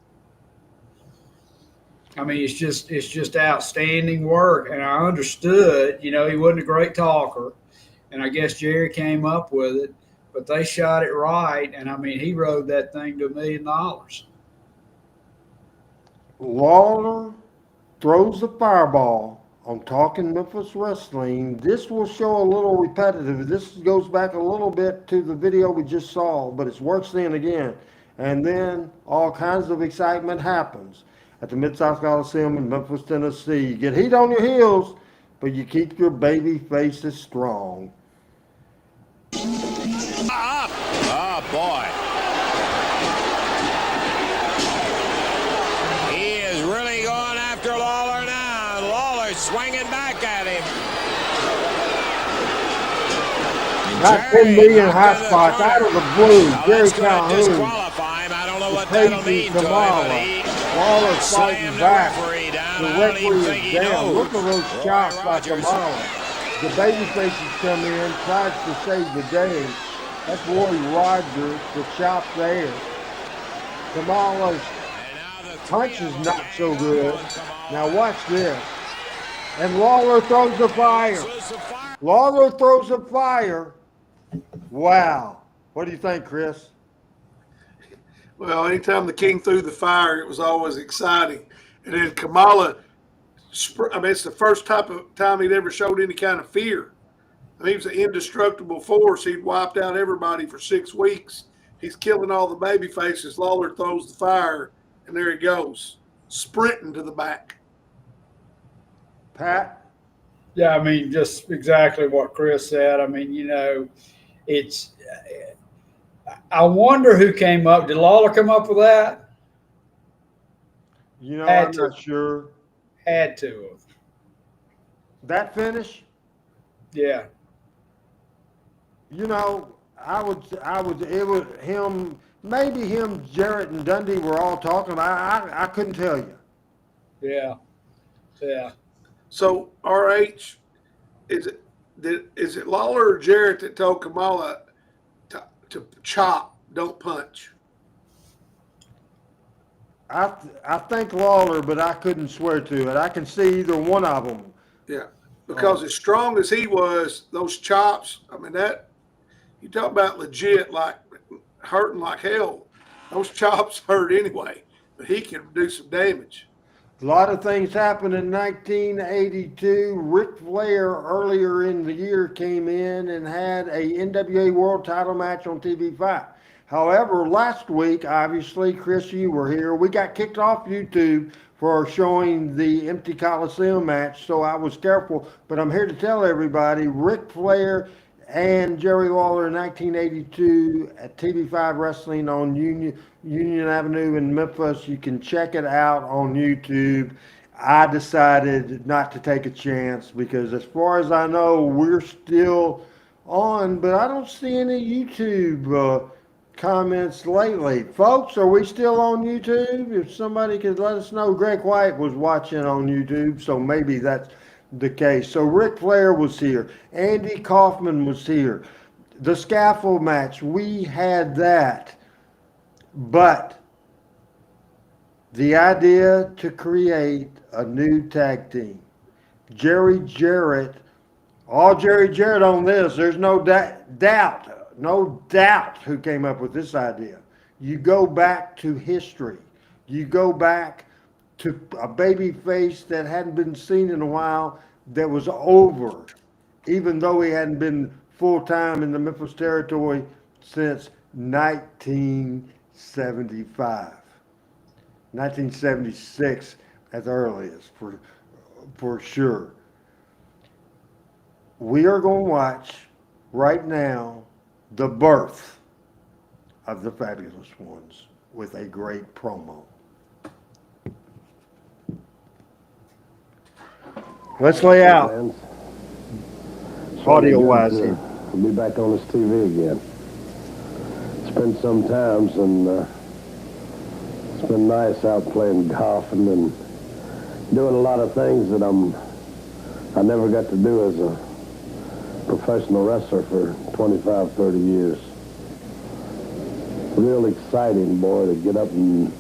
I mean, it's just outstanding work. And I understood, he wasn't a great talker, and I guess Jerry came up with it, but they shot it right. And I mean, he rode that thing to $1 million. Lawler throws the fireball on Talking Memphis Wrestling. This will show a little repetitive. This goes back a little bit to the video we just saw, but it's worth seeing again. And then all kinds of excitement happens at the Mid-South Coliseum in Memphis, Tennessee. You get heat on your heels, but you keep your baby faces strong. Up! Oh, boy. He is really going after Lawler now. Lawler swinging back at him. Not 10 million hot spots out of the blue. Jerry Calhoun. Disqualify him. I don't know what that'll mean to him, but he Lawler's fighting back. The referee is down. knows. Look at those chops by Kamala. The baby faces come in, tries to save the day. That's Roy Rogers, the chop there. Kamala's punch is not so good. Now watch this. And Lawler throws the fire. Lawler throws the fire. Wow. What do you think, Chris? Well, anytime the king threw the fire, it was always exciting. And then Kamala, it's the first time he'd ever showed any kind of fear. I mean, he was an indestructible force. He'd wiped out everybody for 6 weeks. He's killing all the baby faces. Lawler throws the fire, and there he goes, sprinting to the back. Pat? Yeah, I mean, just exactly what Chris said. I mean, it's. I wonder who came up. Did Lawler come up with that? I'm not sure. Had to have. That finish? Yeah. It was him, maybe him, Jarrett, and Dundee were all talking. I couldn't tell you. Yeah. So, RH, is it Lawler or Jarrett that told Kamala to chop, don't punch? I think Lawler, but I couldn't swear to it. I can see either one of them Yeah, because as strong as he was, those chops, I mean, that, you talk about legit, like hurting like hell. Those chops hurt anyway, but he can do some damage. A lot of things happened in 1982. Ric Flair earlier in the year came in and had a NWA World Title match on TV5. However, last week, obviously, Chris, you were here. We got kicked off YouTube for showing the Empty Coliseum match, so I was careful. But I'm here to tell everybody, Ric Flair and Jerry Lawler in 1982 at TV5 Wrestling on Union Avenue in Memphis. You can check it out on YouTube. I decided not to take a chance because as far as I know, we're still on, but I don't see any YouTube comments lately. Folks, are we still on YouTube? If somebody could let us know. Greg White was watching on YouTube, so maybe that's the case. So Ric Flair was here. Andy Kaufman was here. The scaffold match, we had that. But the idea to create a new tag team, Jerry Jarrett, all Jerry Jarrett on this, there's no doubt who came up with this idea. You go back to history. You go back to a baby face that hadn't been seen in a while that was over, even though he hadn't been full-time in the Memphis territory since 1975. 1976 at the earliest, for sure. We are going to watch right now the birth of the Fabulous Ones with a great promo. Let's lay out audio-wise here. We'll be back on this TV again. It's been some times, and it's been nice out playing golf and then doing a lot of things that I never got to do as a professional wrestler for 25, 30 years. Real exciting, boy, to get up in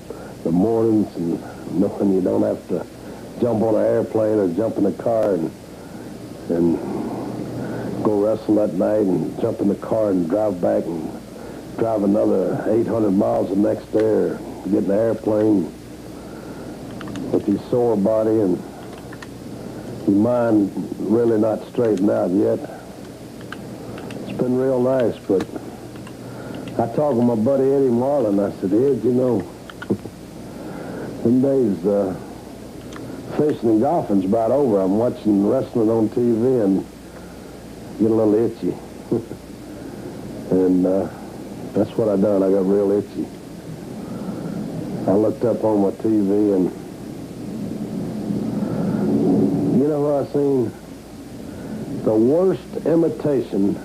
the mornings and knowing you don't have to jump on an airplane or jump in a car and go wrestle that night and jump in the car and drive back and drive another 800 miles the next day or get in the airplane with your sore body and your mind really not straightened out yet. It's been real nice, but I talked with my buddy Eddie Marlin. I said, Ed, you know, them days fishing and golfing's about over. I'm watching wrestling on TV and get a little itchy. And that's what I done. I got real itchy. I looked up on my TV and you know what I seen? The worst imitation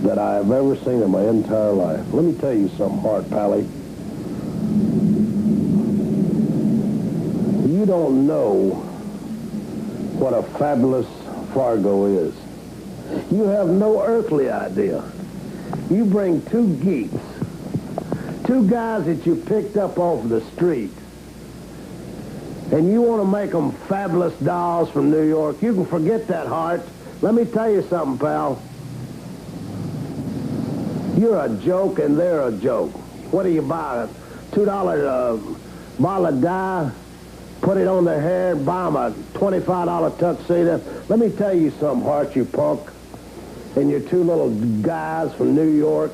that I have ever seen in my entire life. Let me tell you something, Hart Pally. You don't know what a fabulous Fargo is. You have no earthly idea. You bring two geeks, two guys that you picked up off the street, and you want to make them fabulous dolls from New York. You can forget that, Hart. Let me tell you something, pal. You're a joke, and they're a joke. What do you buy? A $2 bottle of dye? Put it on their hair and buy them a $25 tuxedo? Let me tell you something, Hart, you punk. And your two little guys from New York.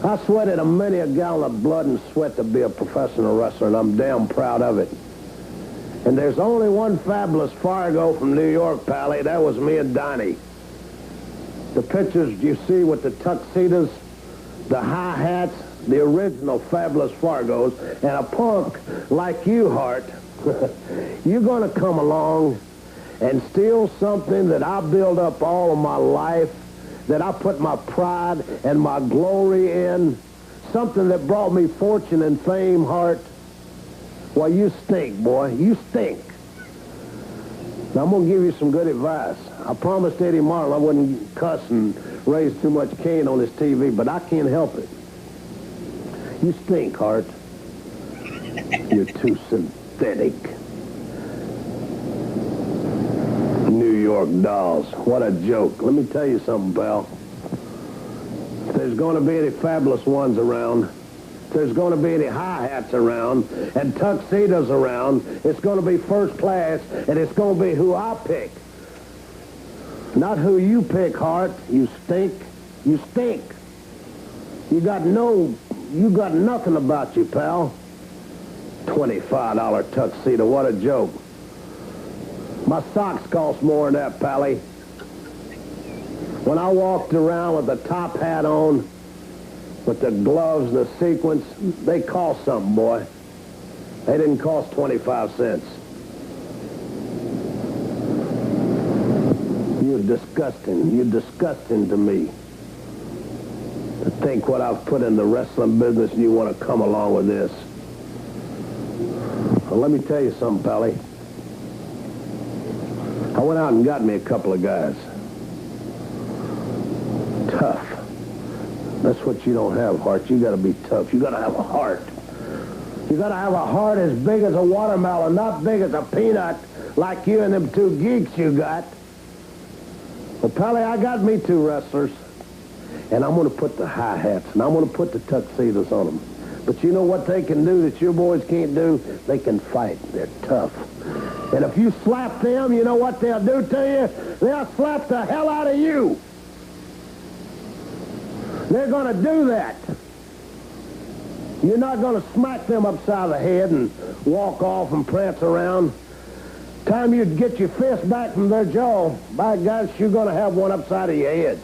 I sweated many a gallon of blood and sweat to be a professional wrestler, and I'm damn proud of it. And there's only one fabulous Fargo from New York, Pally. That was me and Donnie. The pictures you see with the tuxedos, the high hats, the original fabulous Fargos, and a punk like you, Hart, you're going to come along and steal something that I built up all of my life, that I put my pride and my glory in, something that brought me fortune and fame, Hart. Well, you stink, boy. You stink. Now, I'm going to give you some good advice. I promised Eddie Marlin I wouldn't cuss and raise too much cane on his TV, but I can't help it. You stink, Hart. You're too synthetic. York Dolls. What a joke. Let me tell you something, pal. If there's going to be any fabulous ones around, if there's going to be any hi-hats around and tuxedos around, it's going to be first class, and it's going to be who I pick. Not who you pick, Hart. You stink. You stink. You got nothing about you, pal. $25 tuxedo. What a joke. My socks cost more than that, Pally. When I walked around with the top hat on, with the gloves and the sequins, they cost something, boy. They didn't cost 25 cents. You're disgusting. You're disgusting to me. To think what I've put in the wrestling business and you want to come along with this. Well, let me tell you something, Pally. I went out and got me a couple of guys. Tough. That's what you don't have, Hart. You got to be tough. You got to have a heart. You got to have a heart as big as a watermelon, not big as a peanut like you and them two geeks you got. Well, Pally, I got me two wrestlers, and I'm going to put the hi-hats, and I'm going to put the tuxedos on them. But you know what they can do that your boys can't do? They can fight. They're tough. And if you slap them, you know what they'll do to you? They'll slap the hell out of you. They're going to do that. You're not going to smack them upside the head and walk off and prance around. Time you get your fist back from their jaw, by gosh, you're going to have one upside of your head.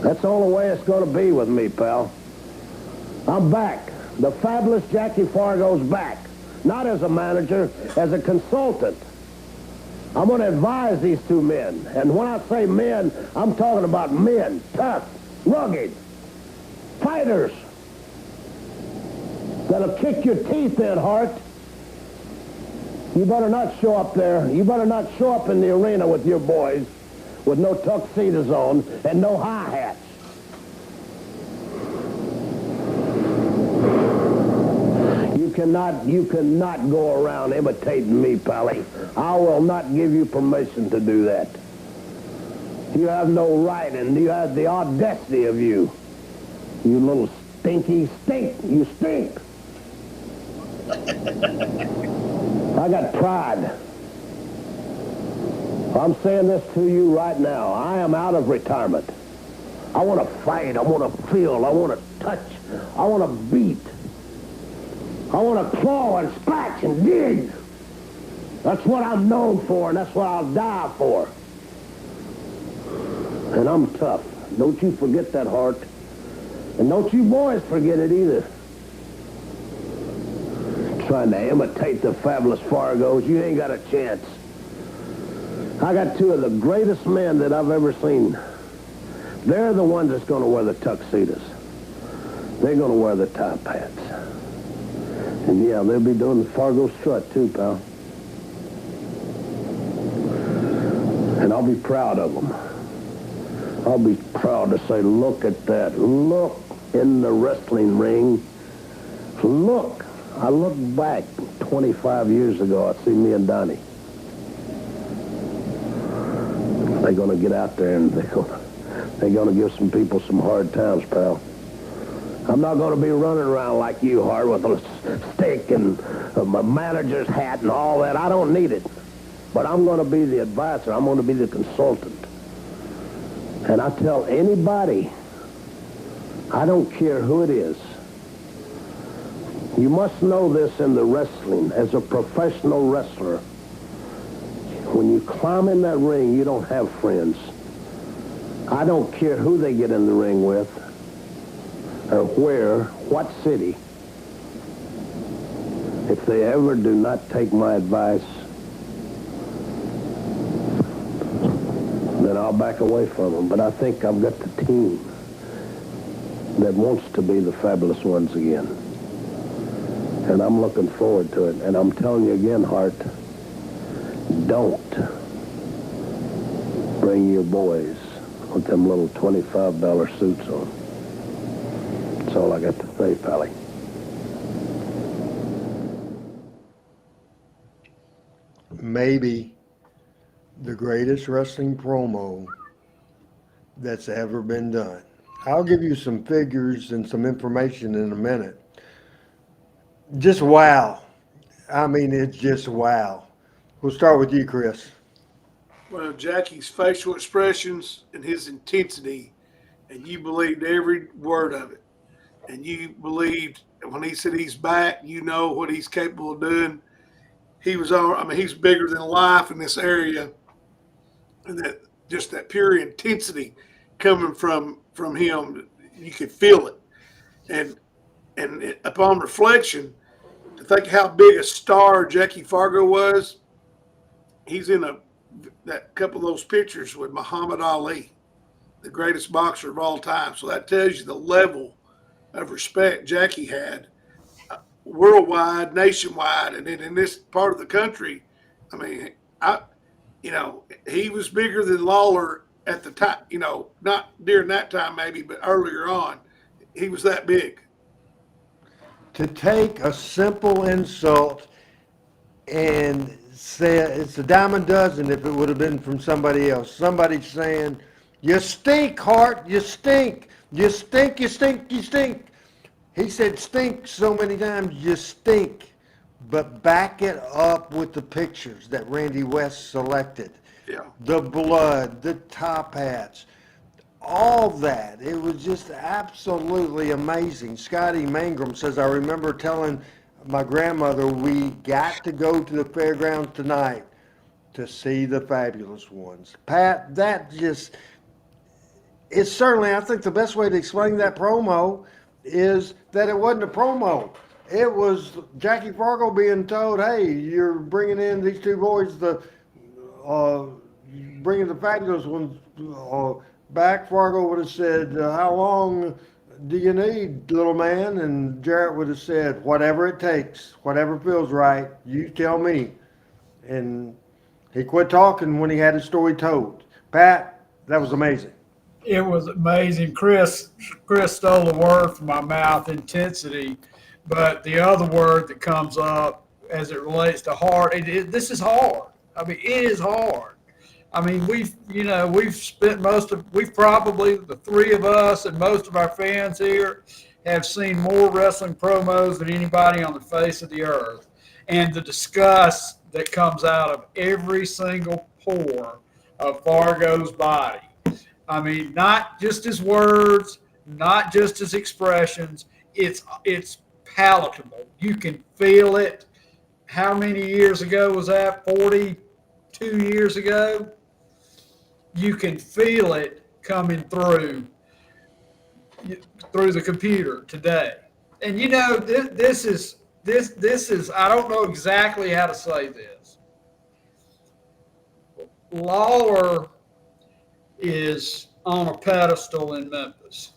That's the only way it's going to be with me, pal. I'm back. The fabulous Jackie Fargo's back. Not as a manager, as a consultant. I'm going to advise these two men. And when I say men, I'm talking about men. Tough, rugged, fighters. That'll kick your teeth in, Hart. You better not show up there. You better not show up in the arena with your boys with no tuxedos on and no hi-hats. You cannot go around imitating me, Pally. I will not give you permission to do that. You have no right, and you have the audacity of you. You little stinky stink. You stink. I got pride. I'm saying this to you right now. I am out of retirement. I want to fight. I want to feel. I want to touch. I want to beat. I want to claw and scratch and dig. That's what I'm known for, and that's what I'll die for. And I'm tough. Don't you forget that, Hart. And don't you boys forget it either. Trying to imitate the fabulous Fargos, you ain't got a chance. I got two of the greatest men that I've ever seen. They're the ones that's going to wear the tuxedos. They're going to wear the top hats. And yeah, they'll be doing the Fargo strut too, pal. And I'll be proud of them. I'll be proud to say, look at that. Look in the wrestling ring. Look. I look back 25 years ago. I see me and Donnie. They're going to get out there and they're going to give some people some hard times, pal. I'm not going to be running around like you, Hart, with a stick and my manager's hat and all that. I don't need it. But I'm going to be the advisor. I'm going to be the consultant. And I tell anybody, I don't care who it is, you must know this in the wrestling. As a professional wrestler, when you climb in that ring, you don't have friends. I don't care who they get in the ring with, or where, what city. If they ever do not take my advice, then I'll back away from them. But I think I've got the team that wants to be the fabulous ones again. And I'm looking forward to it. And I'm telling you again, Hart, don't bring your boys with them little $25 suits on. That's all I got to say, Pally. the greatest wrestling promo that's ever been done. I'll give you some figures and some information in a minute. Just wow. I mean, it's just wow. We'll start with you, Chris. Well, Jackie's facial expressions and his intensity, and you believed every word of it. And you believed when he said he's back, you know what he's capable of doing. He was on, I mean, he's bigger than life in this area. And that just that pure intensity coming from him, you could feel it. And upon reflection, to think how big a star Jackie Fargo was, he's in that couple of those pictures with Muhammad Ali, the greatest boxer of all time. So that tells you the level of respect Jackie had worldwide, nationwide, and then in this part of the country. I mean, he was bigger than Lawler at the time. Not during that time maybe, but earlier on, he was that big. To take a simple insult and say it's a dime a dozen if it would have been from somebody else. Somebody saying, "You stink, Hart, you stink. You stink, you stink, you stink." He said stink so many times, you stink. But back it up with the pictures that Randy West selected. Yeah. The blood, the top hats, all that. It was just absolutely amazing. Scotty Mangrum says, I remember telling my grandmother we got to go to the fairgrounds tonight to see the fabulous ones. Pat, that just, it's certainly, I think the best way to explain that promo is that it wasn't a promo. It was Jackie Fargo being told, hey, you're bringing in these two boys, bringing the fabulous ones back. Fargo would have said, how long do you need, little man? And Jarrett would have said, whatever it takes, whatever feels right, you tell me. And he quit talking when he had his story told. Pat, that was amazing. It was amazing. Chris stole the word from my mouth, intensity. But the other word that comes up as it relates to hard, this is hard. I mean, it is hard. I mean, we've spent we've probably, the three of us and most of our fans here have seen more wrestling promos than anybody on the face of the earth. And the disgust that comes out of every single pore of Fargo's body. I mean, not just his words, not just his expressions. It's palatable. You can feel it. How many years ago was that? 42 years ago? You can feel it coming through the computer today. And this is I don't know exactly how to say this. Lawler is on a pedestal in Memphis.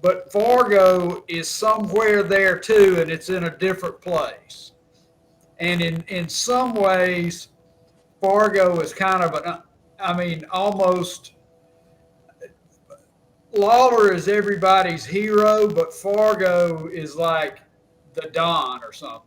But Fargo is somewhere there too, and it's in a different place. And in some ways, Fargo is kind of almost, Lawler is everybody's hero, but Fargo is like the Don or something.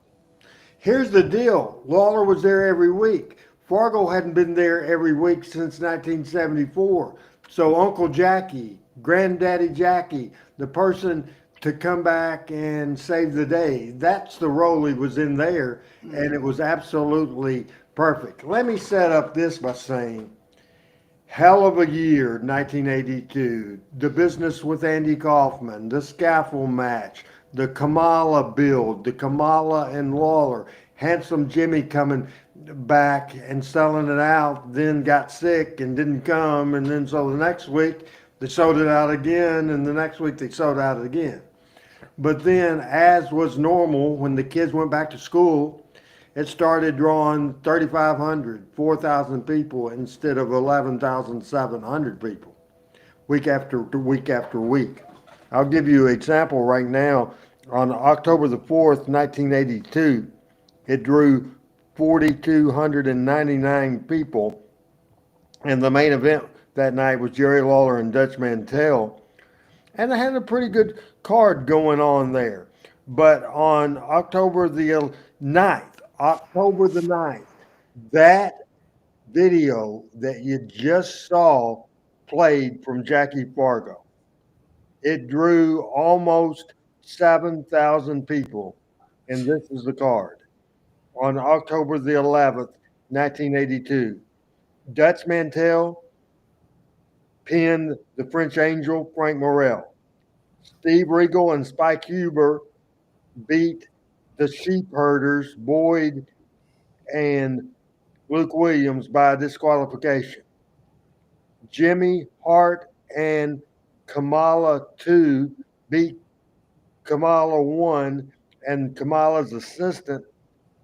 Here's the deal. Lawler was there every week. Fargo hadn't been there every week since 1974. So Uncle Jackie, Granddaddy Jackie, the person to come back and save the day, that's the role he was in there, and it was absolutely perfect. Let me set up this by saying, hell of a year, 1982. The business with Andy Kaufman, the scaffold match, the Kamala build, the Kamala and Lawler, Handsome Jimmy coming back and selling it out, then got sick and didn't come, and then so the next week they sold it out again, and the next week they sold out again. But then, as was normal when the kids went back to school, it started drawing 3,500, 4,000 people instead of 11,700 people, week after week after week. I'll give you an example right now. On October the 4th, 1982, it drew 4,299 people, and the main event that night was Jerry Lawler and Dutch Mantell, and they had a pretty good card going on there. But on October the 9th, that video that you just saw played from Jackie Fargo. It drew almost 7,000 people, and this is the card. On October the 11th, 1982, Dutch Mantell pinned the French Angel, Frank Morrell. Steve Regal and Spike Huber beat the Sheep Herders, Boyd and Luke Williams, by disqualification. Jimmy Hart and Kamala 2 beat Kamala 1 and Kamala's assistant,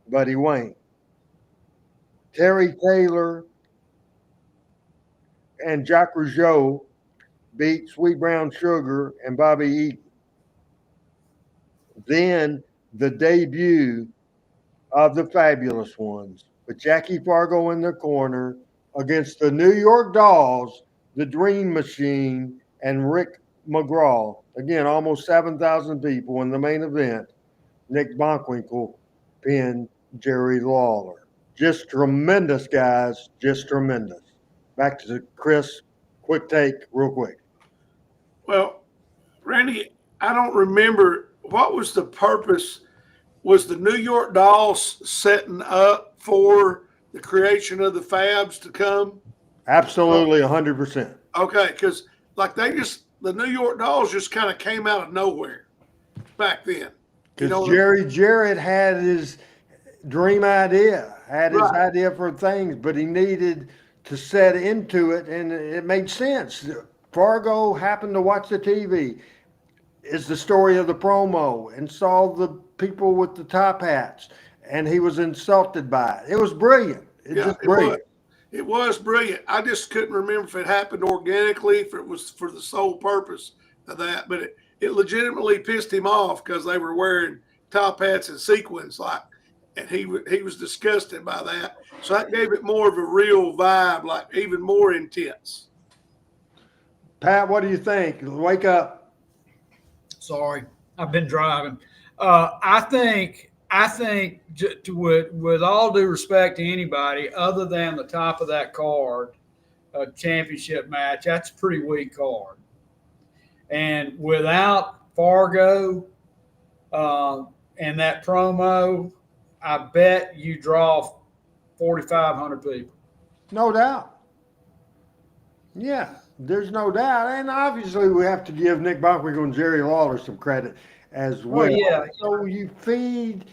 Buddy Wayne. Terry Taylor and Jacques Rougeau beat Sweet Brown Sugar and Bobby Eaton. Then the debut of the Fabulous Ones with Jackie Fargo in the corner against the New York Dolls, the Dream Machine, and Rick McGraw. Again, almost 7,000 people in the main event. Nick Bockwinkel pinned Jerry Lawler. Just tremendous, guys. Just tremendous. Back to Chris. Quick take, real quick. Well, Randy, I don't remember what was the purpose. Was the New York Dolls setting up for the creation of the Fabs to come? Absolutely, 100%. Okay, because like the New York Dolls just kind of came out of nowhere back then. Because Jerry Jarrett had his dream idea, had his idea for things, but he needed to set into it, and it made sense. Fargo happened to watch the TV. Is the story of the promo and saw the people with the top hats, and he was insulted by it. It was brilliant. Brilliant. It was brilliant. I just couldn't remember if it happened organically, if it was for the sole purpose of that, but it legitimately pissed him off because they were wearing top hats and sequins, and he was disgusted by that. So that gave it more of a real vibe, like even more intense. Pat, what do you think? Wake up. Sorry, I've been driving. I think with all due respect to anybody other than the top of that card, a championship match, that's a pretty weak card. And without Fargo and that promo, I bet you draw 4,500 people. No doubt. Yeah. There's no doubt. And obviously we have to give Nick Bockwinkel and Jerry Lawler some credit as well. Yeah. So you feed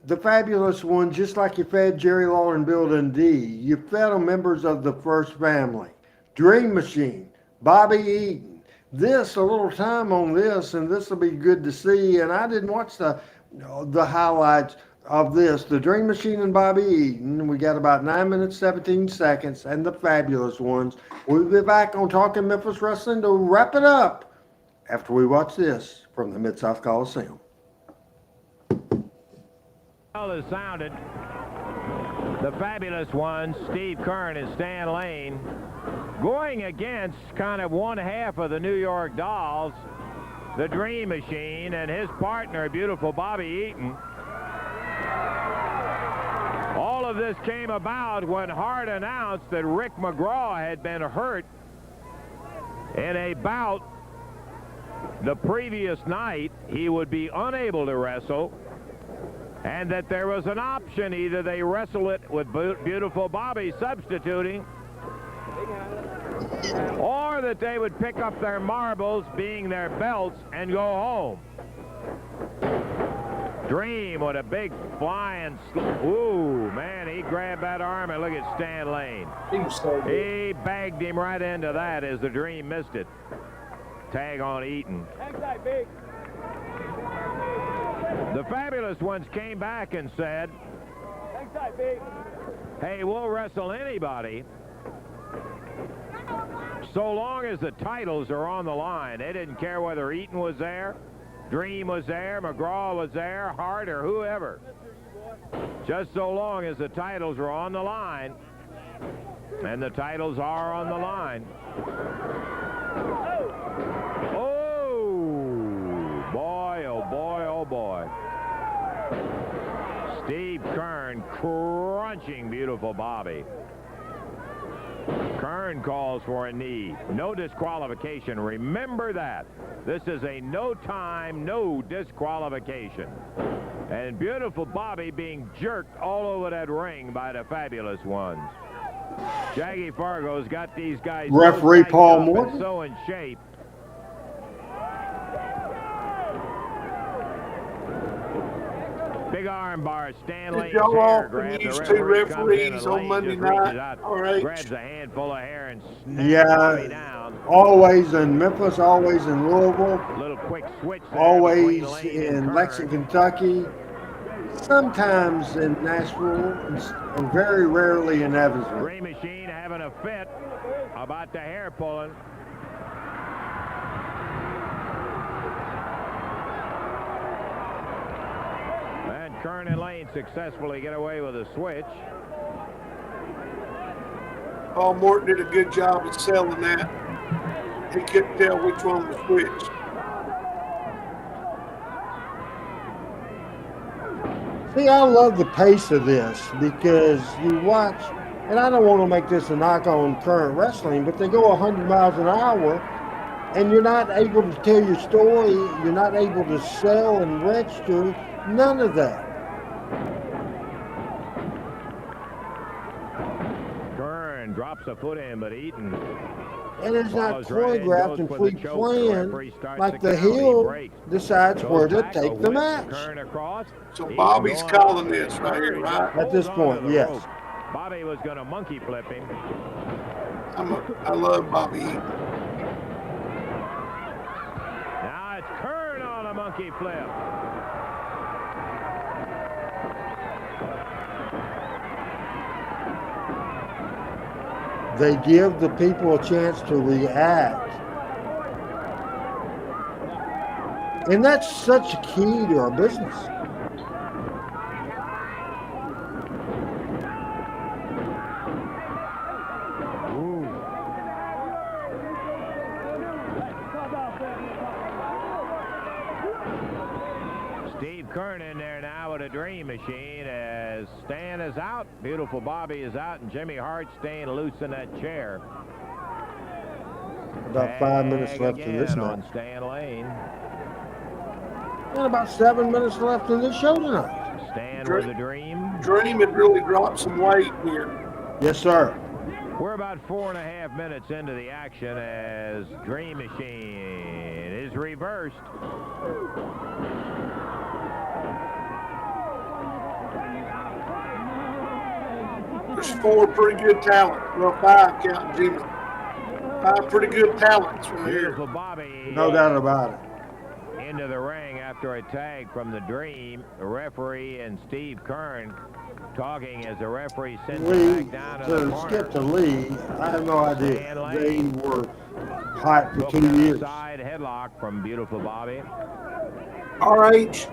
the Fabulous One just like you fed Jerry Lawler and Bill Dundee. You fed them members of the First Family. Dream Machine, Bobby Eaton. A little time on this, and this will be good to see. And I didn't watch the highlights of this. The Dream Machine and Bobby Eaton. We got about 9 minutes, 17 seconds, and the Fabulous Ones. We'll be back on Talking Memphis Wrestling to wrap it up after we watch this from the Mid-South Coliseum. Well, has sounded. The Fabulous Ones, Steve Kern and Stan Lane, going against kind of one half of the New York Dolls, the Dream Machine, and his partner, beautiful Bobby Eaton. All of this came about when Hart announced that Rick McGraw had been hurt in a bout the previous night. He would be unable to wrestle, and that there was an option: either they wrestle it with beautiful Bobby substituting, or that they would pick up their marbles, being their belts, and go home. Dream with a big flying, ooh, man, he grabbed that arm, and look at Stan Lane. He bagged him right into that as the Dream missed it. Tag on Eaton. The Fabulous Ones came back and said, hey, we'll wrestle anybody so long as the titles are on the line. They didn't care whether Eaton was there, Dream was there, McGraw was there, Hart, or whoever. Just so long as the titles are on the line. And the titles are on the line. Oh, boy, oh, boy, oh, boy. Steve Kern crunching beautiful Bobby. Kern calls for a knee. No disqualification. Remember that. This is a no time, no disqualification. And beautiful Bobby being jerked all over that ring by the fabulous ones. Shaggy Fargo's got these guys Referee so Paul up and Morton. so in shape. Big arm bar, Stanley. Did y'all often grab the use two referee, comes in referees the on lane, Monday just reaches night? out, All right. grabs a handful of hair and snaps Bobby down. Yeah, always in Memphis, always in Louisville, Little quick switch there always between Lane and in Kern. Lexington, Kentucky, sometimes in Nashville, and very rarely in Evansville. Dream Machine having a fit about the hair pulling. And Kern and Lane successfully get away with a switch. Paul Morton did a good job of selling that. He couldn't tell which one was which. See, I love the pace of this because you watch, and I don't want to make this a knock on current wrestling, but they go 100 miles an hour, and you're not able to tell your story. You're not able to sell and register. None of that. Kern drops a foot in, but Eaton. And it's not follows right in, choreographed goes and for free the choke. The playing referee starts like the the count. He heel breaks. decides Goes where to back, take a the whip, match. Kern across. So He's Bobby's going calling up. this right here, right? At this Holds on point, to the yes. rope. Bobby was going to monkey flip him. I love Bobby Eaton. Now it's Kern on a monkey flip. They give the people a chance to react. And that's such a key to our business. Steve Kern in there now with a Dream Machine as Stan is out. Beautiful Bobby is out, and Jimmy Hart staying loose in that chair. About 5 minutes Tag left in this again on match. Stan Lane. And about 7 minutes left in this show tonight. Stan with a Dream. Dream had really dropped some weight here. Yes, sir. We're about 4.5 minutes into the action as Dream Machine is reversed. There's 4 pretty good talents. Well, 5 counting Jimmy. 5 pretty good talents right here. Beautiful Bobby. No doubt about it. Into the ring after a tag from the Dream. The referee and Steve Kern talking as the referee sends Lee, him back down to the to corner. skip to Lee, I have no idea. Stan They Lane. were hot for Hooking 2 years. Side headlock from beautiful Bobby. RH,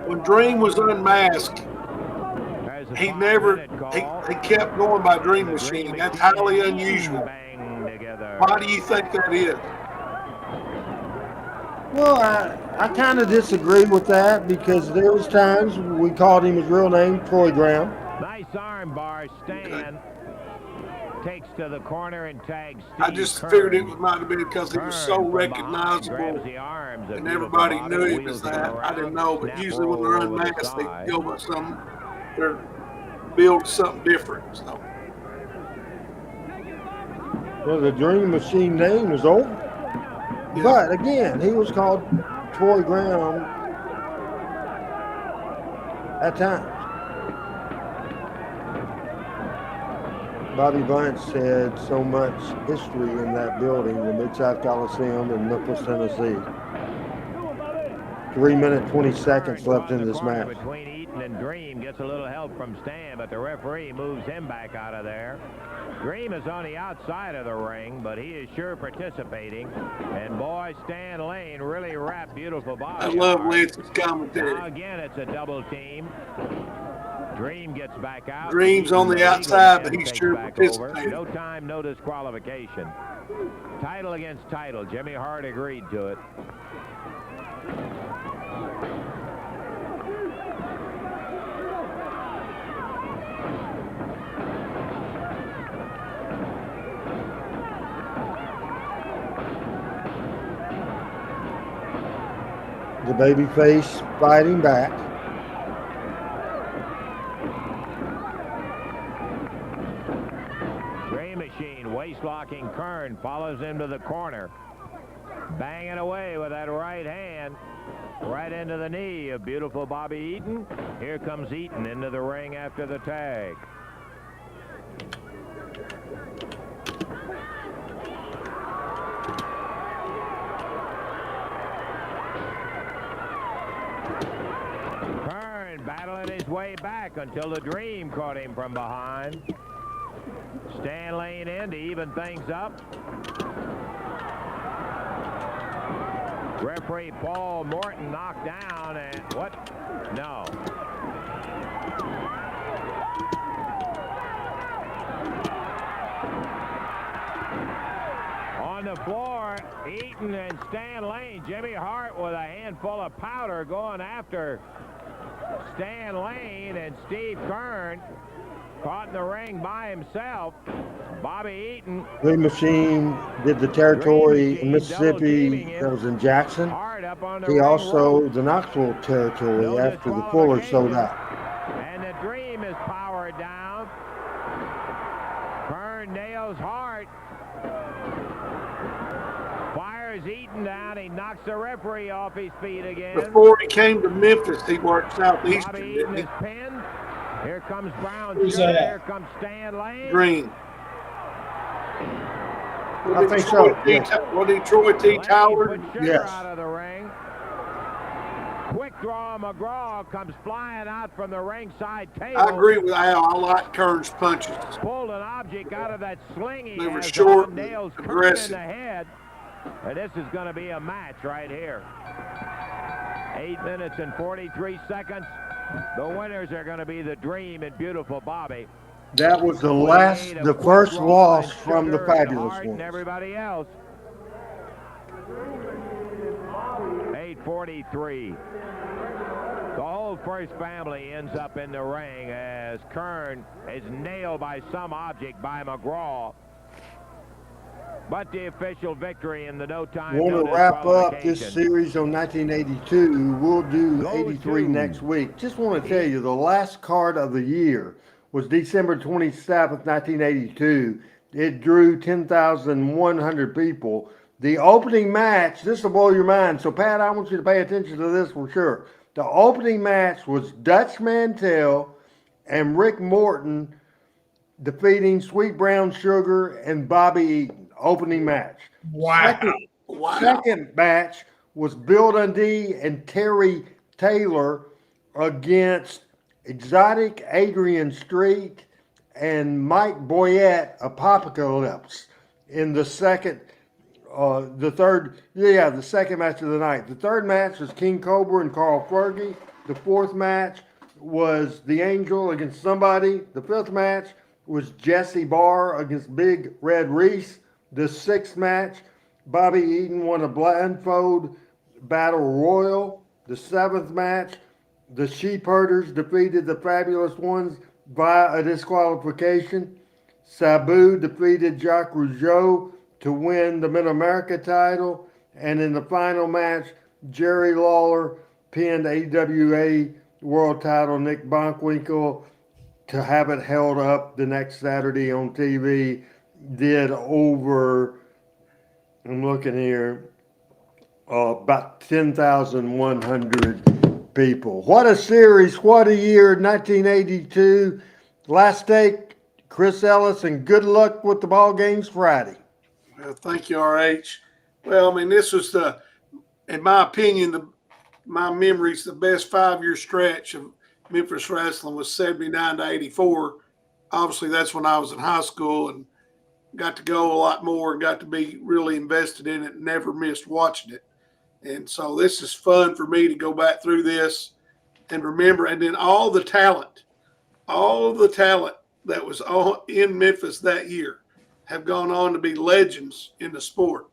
when Dream was unmasked, There's a he 5-minute call. he kept going by Dream Machine. That's highly unusual. Bang together. Why do you think that is? Well, I kind of disagree with that because there was times we called him his real name, Troy Graham. Nice arm bar. Stan takes to the corner and tags Steve I just Kern. figured it might have been because he was so Kern from behind recognizable grabs the arms of and beautiful everybody Bobby, knew him wheels as that. him I didn't around, know, but snap usually when they're roll over the unmasked, they side. go by something. They're built something different. So Well, the Dream Machine name was over. yeah. But again, he was called Troy Graham at times. Bobby Bunch had so much history in that building, the Mid-South Coliseum in Memphis, Tennessee. 3 minutes, 20 seconds left in this match. Between Eaton and Dream gets a little help from Stan, but the referee moves him back out of there. Dream is on the outside of the ring, but he is sure participating. And boy, Stan Lane really wrapped beautiful Bobby. I love hard. Lance's commentary. Now again, it's a double team. Dream gets back out. Dream's on the Eaton outside, but again he's takes sure back over. participating. No time, no disqualification. Title against title. Jimmy Hart agreed to it. the babyface fighting back. Dream Machine waist-locking Kern, follows him to the corner. Banging away with that right hand. Right into the knee of beautiful Bobby Eaton. Here comes Eaton into the ring after the tag. Kern battling his way back until the Dream caught him from behind. Stan Lane in to even things up. Referee Paul Morton knocked down and what? No. On the floor, Eaton and Stan Lane. Jimmy Hart with a handful of powder going after Stan Lane, and Steve Kern caught in the ring by himself. Bobby Eaton. Dream Machine did the territory in Mississippi that was in Jackson. He also the Knoxville territory after the Fuller sold out. And the Dream is powered down. Kern nails Hart. Fires Eaton down. He knocks the referee off his feet again. Before he came to Memphis, he worked Southeastern. Bobby Eaton is pinned. Here comes Brown. Here comes Stan Lane. Green. I think so. What did Troy T. Towers? Yes. Out of the ring. Quick draw. McGraw comes flying out from the ringside table. I agree with Al. I like Kern's punches. Pulled an object out of that sling he They were has short, on, nails Kern in aggressive. the head. And this is going to be a match right here. 8 minutes and 43 seconds. The winners are going to be the Dream and beautiful Bobby. That was the first loss from the Fabulous Hart ones. and everybody else. 8:43. The whole first family ends up in the ring as Kern is nailed by some object by McGraw. But the official victory in the no time. Want to wrap up this series on 1982. We'll do 83 next week. Just want to tell you, the last card of the year was December 27th, 1982. It drew 10,100 people. The opening match, this will blow your mind. So, Pat, I want you to pay attention to this for sure. The opening match was Dutch Mantell and Rick Morton defeating Sweet Brown Sugar and Bobby Eaton. Opening match. Wow. Second match was Bill Dundee and Terry Taylor against Exotic Adrian Street and Mike Boyette Apocalypse in the second match of the night. The third match was King Cobra and Carl Fergie. The fourth match was The Angel against somebody. The fifth match was Jesse Barr against Big Red Reese. The sixth match, Bobby Eaton won a blindfold battle royal. The seventh match, the Sheepherders defeated the Fabulous Ones via a disqualification. Sabu defeated Jacques Rougeau to win the Mid-America title. And in the final match, Jerry Lawler pinned AWA World title Nick Bockwinkel to have it held up the next Saturday on TV. Did over, I'm looking here, about 10,100 people. What a series, what a year, 1982. Last take, Chris Ellis, and good luck with the ball games Friday. Well, thank you, RH. Well, I mean, this was in my opinion, my memories, the best 5-year stretch of Memphis wrestling was 79 to 84. Obviously, that's when I was in high school and got to go a lot more and got to be really invested in it and never missed watching it. And so this is fun for me to go back through this and remember. And then all the talent that was in Memphis that year have gone on to be legends in the sport.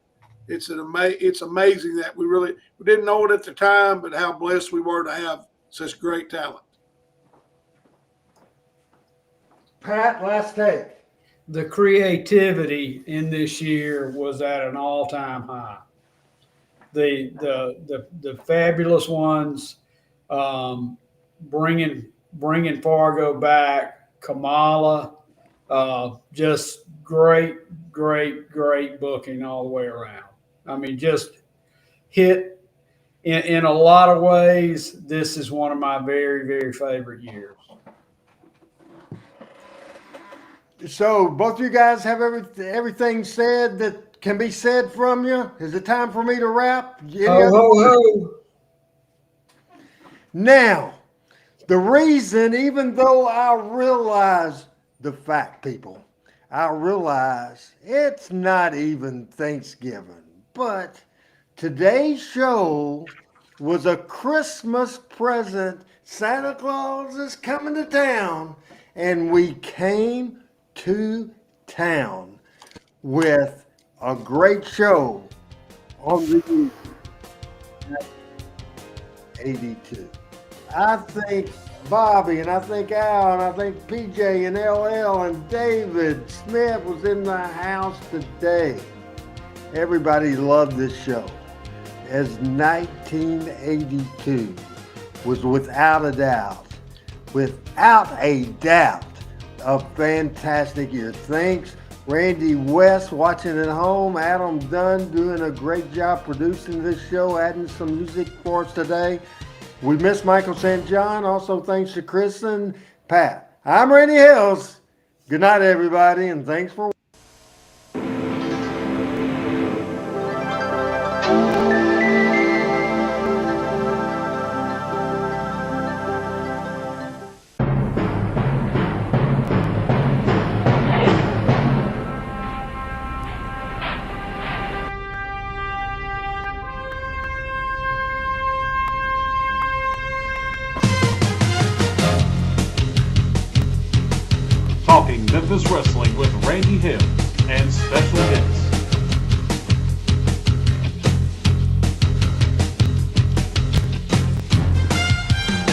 It's amazing that we didn't know it at the time, but how blessed we were to have such great talent. Pat, last take. The creativity in this year was at an all-time high. the fabulous ones, bringing Fargo back, Kamala, just great booking all the way around. I mean, just hit in a lot of ways. This is one of my very favorite years. So both you guys have everything said that can be said from you. Is it time for me to wrap? Ho. Now, the reason, even though I realize the fact, people, I realize it's not even Thanksgiving, but today's show was a Christmas present. Santa Claus is coming to town, and we came to town with a great show on the 82. I think Bobby, and I think Al, and I think PJ and LL and David Smith was in the house today. Everybody loved this show, as 1982 was without a doubt, a fantastic year. Thanks, Randy West, watching at home. Adam Dunn doing a great job producing this show, adding some music for us today. We miss Michael St. John. Also, thanks to Chris and Pat. I'm Randy Hills. Good night, everybody, and thanks for watching. Talking Memphis Wrestling with Randy Hill and special guests.